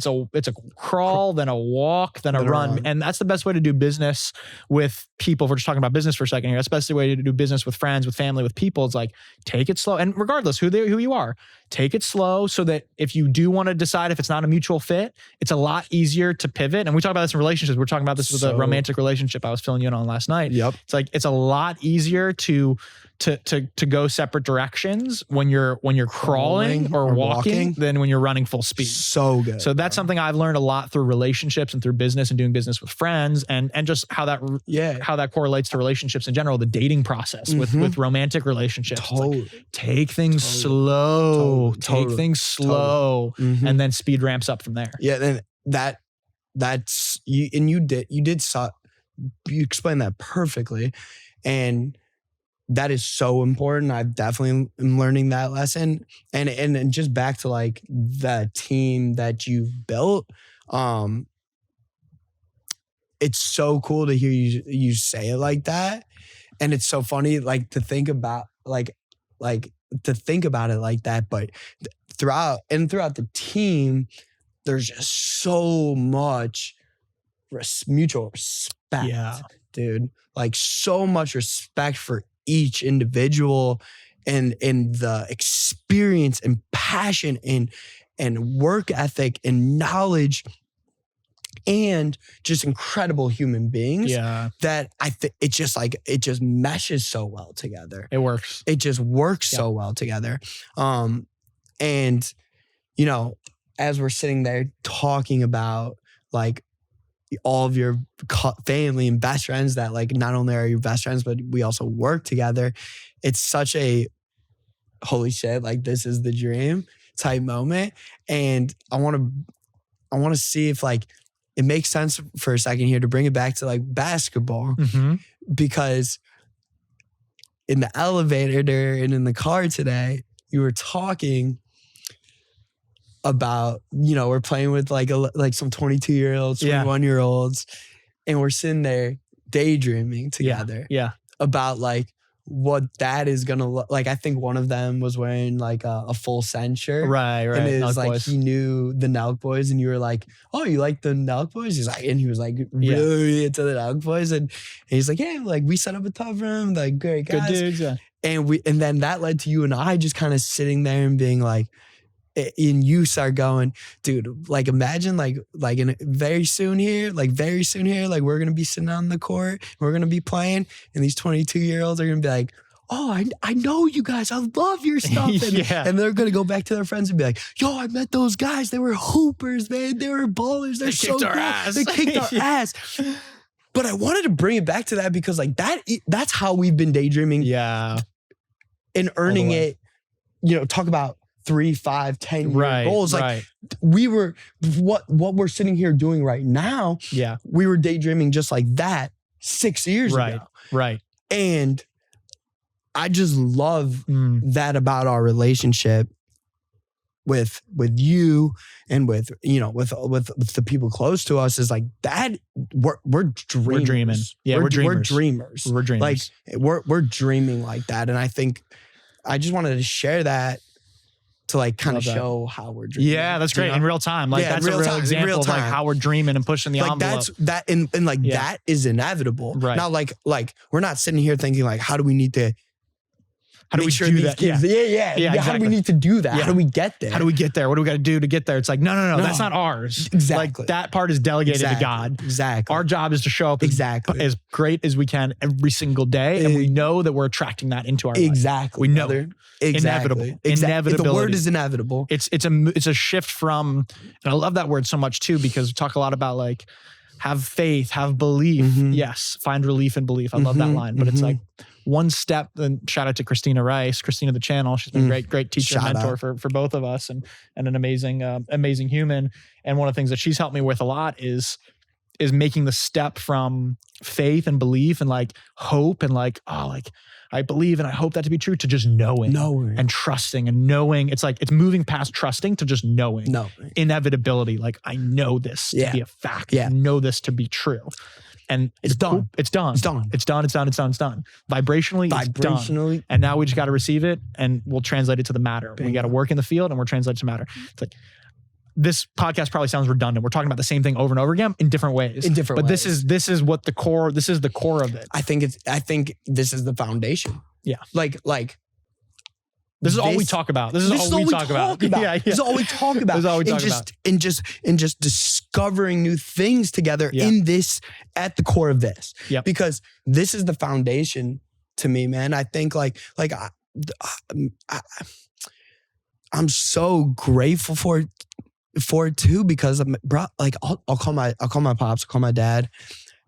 a crawl, then a walk, then a run. And that's the best way to do business with people. If we're just talking about business for a second here, that's the best way to do business with friends, with family, with people. It's like, take it slow. And regardless who you are, take it slow so that if you do want to decide if it's not a mutual fit, it's a lot easier to pivot. And we talk about this this in relationships. We're talking about this with a romantic relationship I was filling you in on last night. Yep. It's like, it's a lot easier to go separate directions when you're crawling or walking than when you're running full speed. So good. So that's something I've learned a lot through relationships and through business and doing business with friends, and just how that correlates to relationships in general, the dating process with romantic relationships. Totally. Like, take things slow, take things slow, and then speed ramps up from there. Yeah. And that's you. And you explained that perfectly. And that is so important. I definitely am learning that lesson. And just back to like the team that you've built. It's so cool to hear you say it like that. And it's so funny, like to think about to think about it like that. But throughout the team, there's just so much mutual respect, dude. Like so much respect for each individual and the experience and passion and work ethic and knowledge and just incredible human beings that I think it just meshes so well together. It works. It just works so well together. And you know, as we're sitting there talking about like all of your family and best friends that like not only are your best friends, but we also work together. It's such a holy shit, like this is the dream type moment. And I want to see if like it makes sense for a second here to bring it back to like basketball, because in the elevator and in the car today, you were talking about, you know, we're playing with like some 22-year-olds, 21-year-olds, and we're sitting there daydreaming together about like what that is gonna look like. I think one of them was wearing like a full send shirt. Right. And it was like boys. He knew the Nelk Boys, and you were like, oh, you like the Nelk Boys? He's like, and he was like really into the Nelk Boys. And he's like, yeah, like we set up a tough room, like great guys. Good dudes, And then that led to you and I just kind of sitting there and being like, and you start going, dude, like imagine like in very soon here, like we're going to be sitting on the court, we're going to be playing, and these 22-year-olds are going to be like, oh, I know you guys, I love your stuff. And they're going to go back to their friends and be like, yo, I met those guys. They were hoopers, man. They were ballers. They're so cool. They kicked our ass. But I wanted to bring it back to that because like that's how we've been daydreaming. Yeah. And earning it, you know, talk about 3, 5, 10 year goals. Like we were, what we're sitting here doing right now. Yeah. We were daydreaming just like that 6 years ago. Right. And I just love that about our relationship with you and with, you know, with the people close to us is like that. We're dreamers. We're dreaming. Yeah. We're dreamers. We're dreamers. Like we're dreaming like that. And I think I just wanted to share that to like kind of show how we're dreaming. Yeah, that's great. In real time. Like that's a real example of like how we're dreaming and pushing the envelope. That's that and like that is inevitable. Right. Now like we're not sitting here thinking like, how do we need to How do we do that? Exactly. How do we need to do that? How do we get there? How do we get there? What do we got to do to get there? It's like, no, that's not ours. Exactly. Like that part is delegated to God. Exactly. Our job is to show up as great as we can every single day. And we know that we're attracting that into our life. Exactly. We know. Inevitable. Inevitability. The word is inevitable. It's a shift from, and I love that word so much too, because we talk a lot about like, have faith, have belief. Yes. Find relief in belief. I love that line, but it's like, one step, and shout out to Christina Rice, Christina the channel. She's been a great teacher and mentor for both of us and an amazing human. And one of the things that she's helped me with a lot is making the step from faith and belief and like hope and like, oh, like I believe and I hope that to be true, to just knowing and trusting and knowing. It's like, it's moving past trusting to just knowing. Inevitability. Like I know this to be a fact. I know this to be true. And it's done. Cool. It's done. It's done. It's done. It's done. It's done. It's done. Vibrationally, it's done. And now we just got to receive it and we'll translate it to the matter. We got to work in the field and we're translated to matter. It's like, this podcast probably sounds redundant. We're talking about the same thing over and over again in different ways. But this is what the core, this is the core of it. I think this is the foundation. Yeah. Like This is all we talk about. This is all we talk about. Yeah. This is all we talk about. This is all we talk about. And just discovering new things together in this, at the core of this. Yep. Because this is the foundation to me, man. I think I'm so grateful for it too, because I'll call my pops, I'll call my dad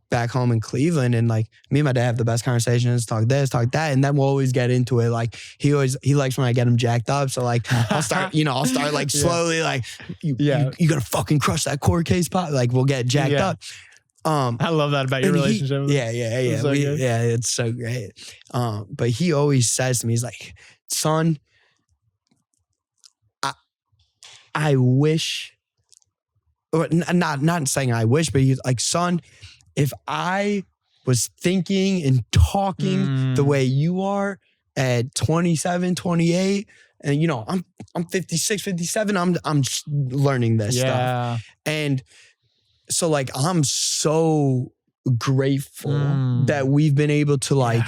back home in Cleveland, and like me and my dad have the best conversations, talk this, talk that, and then we'll always get into it. Like he likes when I get him jacked up, so like I'll start like slowly, like you gotta fucking crush that court case pot. Like we'll get jacked up. I love that about your relationship. It's so great. But he always says to me, he's like, son, I wish, or not saying I wish, but he's like, son, if I was thinking and talking the way you are at 27, 28, and I'm 56, 57, I'm learning this stuff. And so like, I'm so grateful that we've been able to like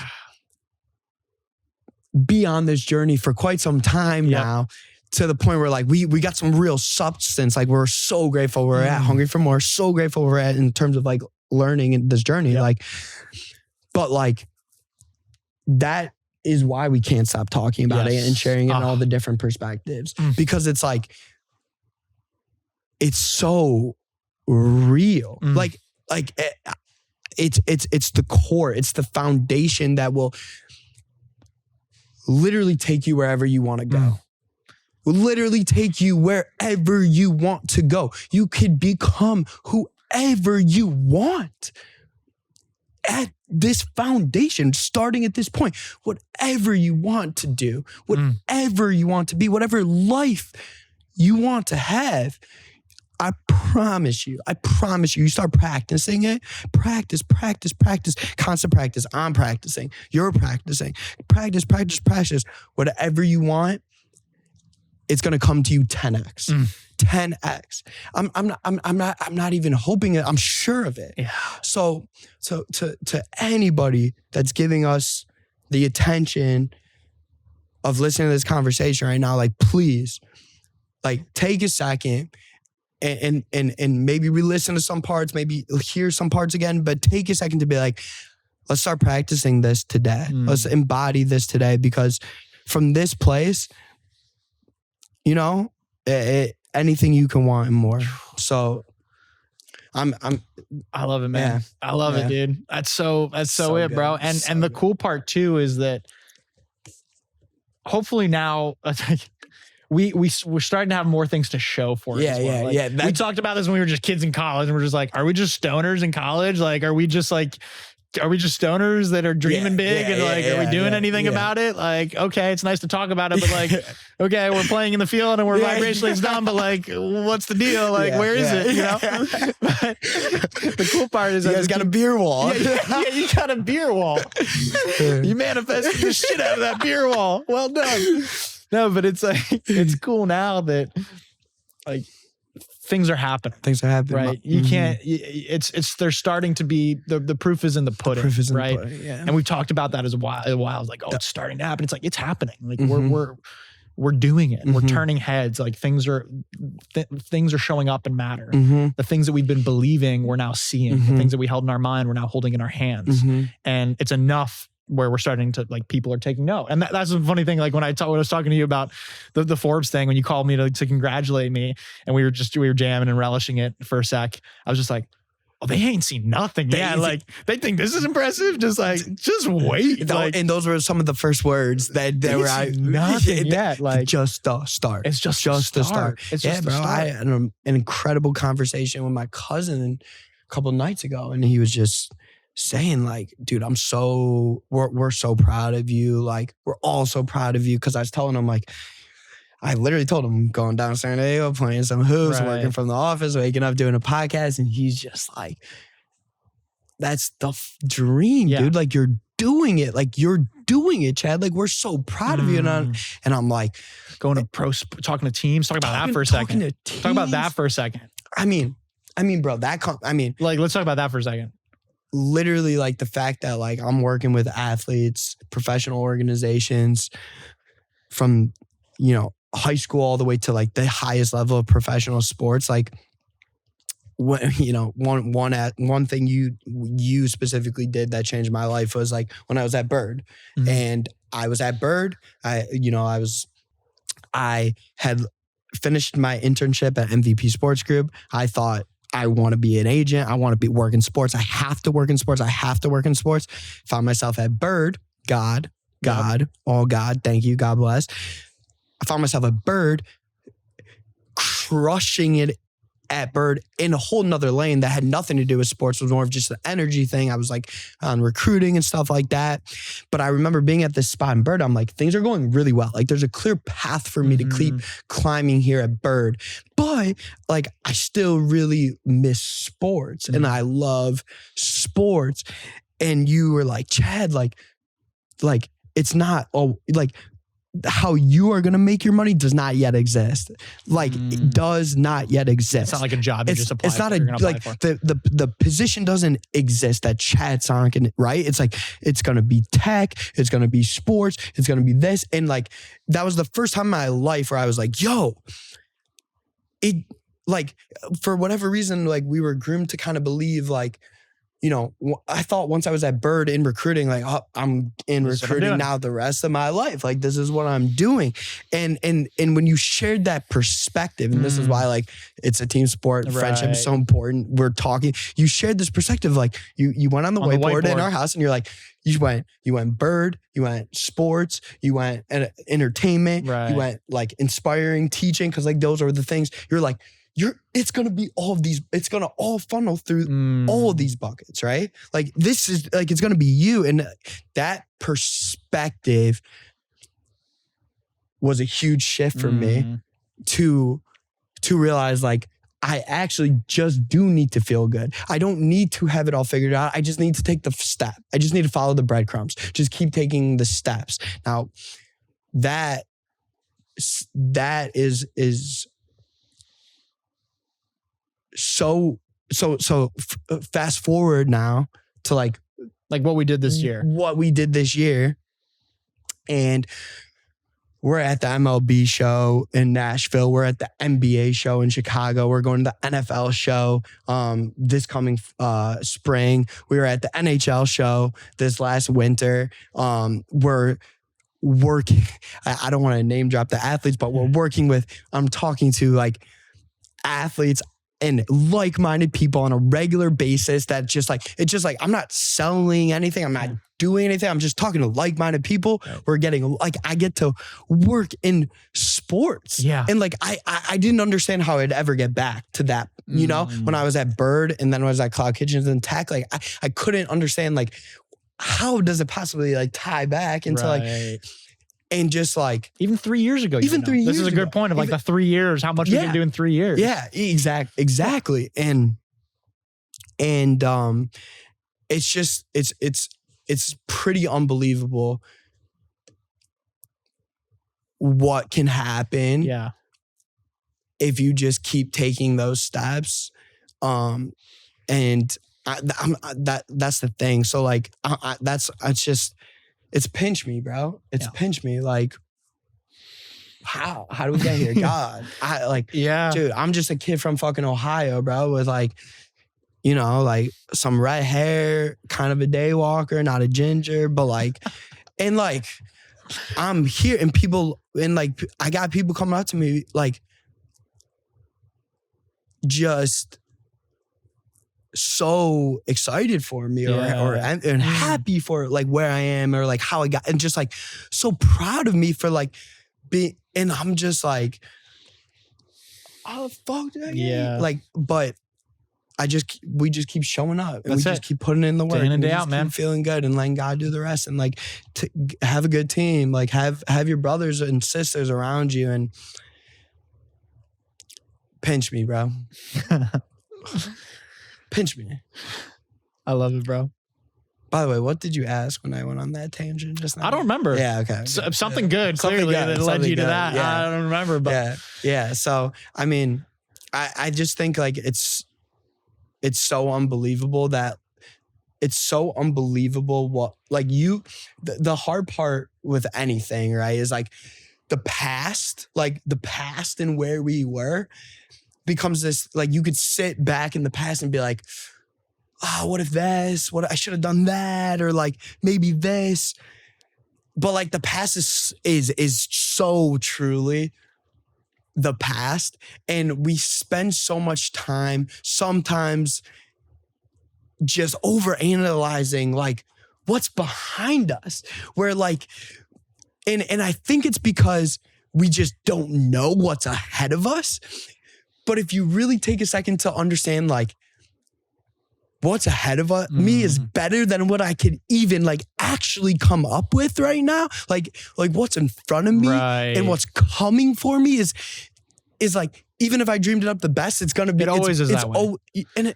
be on this journey for quite some time now, to the point where like we got some real substance. Like we're so grateful we're at Hungry for More, so grateful we're at in terms of like learning in this journey. But like that is why we can't stop talking about it and sharing it in all the different perspectives, because it's like, it's so real. Like it's the core, it's the foundation that will literally take you wherever you want to go. Will literally take you wherever you want to go. You could become whoever you want at this foundation, starting at this point. Whatever you want to do, whatever you want to be, whatever life you want to have, I promise you, you start practicing it. Practice, constant practice. I'm practicing. You're practicing. Practice. Whatever you want, it's gonna come to you 10x. 10x. I'm not even hoping it. I'm sure of it. Yeah. So to anybody that's giving us the attention of listening to this conversation right now, like please, like take a second and maybe re-listen to some parts, maybe hear some parts again, but take a second to be like, let's start practicing this today. Let's embody this today, because from this place, anything you can want and more. So I love it, man. Yeah. I love it, dude. That's so it, good. Bro. And the cool part too is that hopefully now we're starting to have more things to show for it. We talked about this when we were just kids in college, and we're just like, are we just stoners in college? Like, are we just stoners that are dreaming big and like, are we doing anything about it? Like, okay, it's nice to talk about it, but like, okay, we're playing in the field and we're vibrationally dumb, but like, what's the deal? Like, where is it? But the cool part is you guys got a beer wall. You got a beer wall. You manifested the shit out of that beer wall. Well done. No, but it's like, it's cool now that like, things are happening. Right? You can't, they're starting to be, the proof is in the pudding, right? And we've talked about that as a while. It's like, it's starting to happen. It's like, it's happening. Like we're doing it. We're turning heads. Like things are showing up and matter. The things that we've been believing, we're now seeing. The things that we held in our mind, we're now holding in our hands. And it's enough where we're starting to like, people are taking note. And that's a funny thing. Like when I was talking to you about the Forbes thing, when you called me to congratulate me, and we were jamming and relishing it for a sec, I was just like, oh, they ain't seen nothing yet. Like they think this is impressive. Just wait. And those were some of the first words that they were out. Nothing yet. Like just the start. It's just the start. It's just bro. I had an incredible conversation with my cousin a couple nights ago, and he was just saying like, dude, we're so proud of you. Like, we're all so proud of you. Cause I was telling him like, I literally told him I'm going down to San Diego, playing some hoops, working from the office, waking up, doing a podcast. And he's just like, that's the dream, dude. Like you're doing it. Like you're doing it, Chad. Like we're so proud of you. And I'm like, going to talking to teams, talk about that for a second. Talk about that for a second. I mean, bro, like, let's talk about that for a second. Literally like the fact that like I'm working with athletes, professional organizations, high school all the way to like the highest level of professional sports, like when, one thing you specifically did that changed my life was like when I was at Bird. Mhm. And I was at Bird. I had finished my internship at MVP Sports Group. I thought, I want to be an agent. I want to work in sports. I have to work in sports. Found myself at Bird. God, all God. Thank you. God bless. I found myself at Bird, crushing it at Bird in a whole nother lane that had nothing to do with sports. It was more of just an energy thing. I was like on recruiting and stuff like that. But I remember being at this spot in Bird. I'm like, things are going really well. Like there's a clear path for me to keep climbing here at Bird. But like, I still really miss sports and I love sports. And you were like, Chad, like it's not, how you are going to make your money does not yet exist. Like it does not yet exist. It's not like a job you just apply It's not for, the position doesn't exist at Chad Sonkin, right? It's like, it's going to be tech. It's going to be sports. It's going to be this. And like, that was the first time in my life where I was like, yo, it like, for whatever reason, like we were groomed to kind of believe like, I thought once I was at Bird in recruiting, like, oh, I'm in recruiting now the rest of my life. Like, this is what I'm doing. And when you shared that perspective, and this is why, like, it's a team sport, friendship is so important. We're talking, you shared this perspective. Like you went on the whiteboard in our house and you're like, you went Bird, you went sports, you went entertainment, you went like inspiring teaching. Cause like, those are the things you're like, it's going to be all of these, it's going to all funnel through all of these buckets, right? Like this is like, it's going to be you. And that perspective was a huge shift for me to realize like, I actually just do need to feel good. I don't need to have it all figured out. I just need to take the step. I just need to follow the breadcrumbs. Just keep taking the steps. Now that is so fast forward now to like what we did this year. And we're at the MLB show in Nashville. We're at the NBA show in Chicago. We're going to the NFL show this coming spring. We were at the NHL show this last winter. We're working, I don't want to name drop the athletes, but we're working with, I'm talking to like athletes and like-minded people on a regular basis that just like, it's just like, I'm not selling anything. I'm not doing anything. I'm just talking to like-minded people. We're getting like, I get to work in sports. Yeah. And like, I didn't understand how I'd ever get back to that, when I was at Bird and then when I was at Cloud Kitchens and Tech, like I couldn't understand like, how does it possibly like tie back into like, and just like even 3 years ago, this is a good point of like the 3 years, how much we can do in 3 years. Yeah, exactly. And it's just, it's pretty unbelievable what can happen. Yeah. If you just keep taking those steps. And that's the thing. So like, it's pinch me, bro. It's pinch me. Like, how do we get here? God, dude, I'm just a kid from fucking Ohio, bro, with like, like some red hair, kind of a day walker, not a ginger, but like, and like, I'm here and people, and like, I got people coming up to me, like, just so excited for me and happy for like where I am or like how I got, and just like so proud of me for like being, and I'm just like, oh fuck that. Like, but we just keep showing up and just keep putting in the work. Day in and and day out, man. Keep feeling good and letting God do the rest and like have a good team, like have your brothers and sisters around you and pinch me, bro. Pinch me. I love it, bro. By the way, what did you ask when I went on that tangent just now? I don't remember. Yeah, okay. Something good, clearly, that led you to that. Yeah. I don't remember, but yeah. So, I mean, I just think like it's so unbelievable what like the hard part with anything, right, is like the past and where we were becomes this, like, you could sit back in the past and be like, what if this, what I should have done that, or like maybe this. But like the past is so truly the past. And we spend so much time sometimes just overanalyzing like what's behind us. Where like, and I think it's because we just don't know what's ahead of us. But if you really take a second to understand like what's ahead of me is better than what I could even like actually come up with right now. Like what's in front of me and what's coming for me is like, even if I dreamed it up the best, it's gonna be. It always is that way.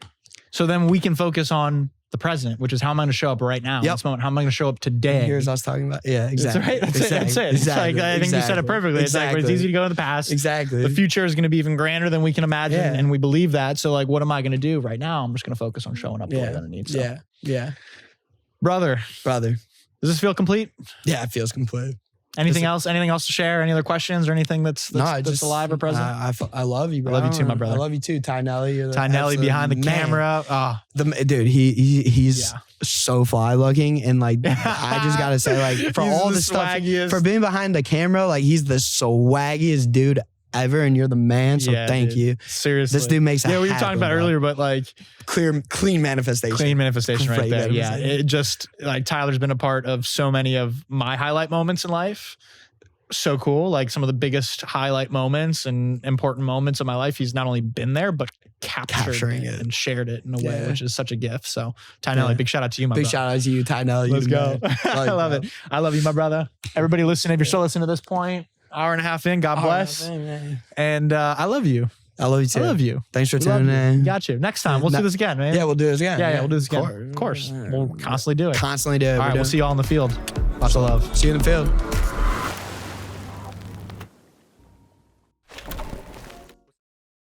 So then we can focus on the present, which is how am I going to show up right now in this moment? How am I going to show up today? Here's us talking about. Yeah, exactly. That's right. That's it. Exactly. It's like, I think you said it perfectly. It's like it's easy to go in the past. Exactly. The future is going to be even grander than we can imagine, and we believe that. So like, what am I going to do right now? I'm just going to focus on showing up the way that it needs. So. Yeah. Brother. Does this feel complete? Yeah, it feels complete. Anything else? Anything else to share? Any other questions or anything that's alive or present? I love you, bro. I love you too, my brother. I love you too, Ty Nelly. Ty Nelly behind the camera. Dude, he's so fly looking, and like I just gotta say, like for all the stuff, for being behind the camera, like he's the swaggiest dude ever, and you're the man. So thank you. Seriously, this dude makes we were talking about earlier, but like clean manifestation. Clean manifestation right there. Yeah, it just like Tyler's been a part of so many of my highlight moments in life. So cool. Like some of the biggest highlight moments and important moments of my life. He's not only been there, but capturing it and shared it in a way, which is such a gift. So Ty Nelly, big shout out to you, my brother. Big shout out to you, Ty Nelly. Let's go. I love it. I love you, my brother. Everybody listening, if you're still listening to this point, hour and a half in, God bless. And I love you. I love you too. I love you. Thanks for tuning in. Got you. Next time, we'll do this again, man. Yeah, we'll do this again. Yeah, we'll do this again. Of course. We'll constantly do it. Constantly do it. All right, we'll see you all in the field. Lots of love. See you in the field.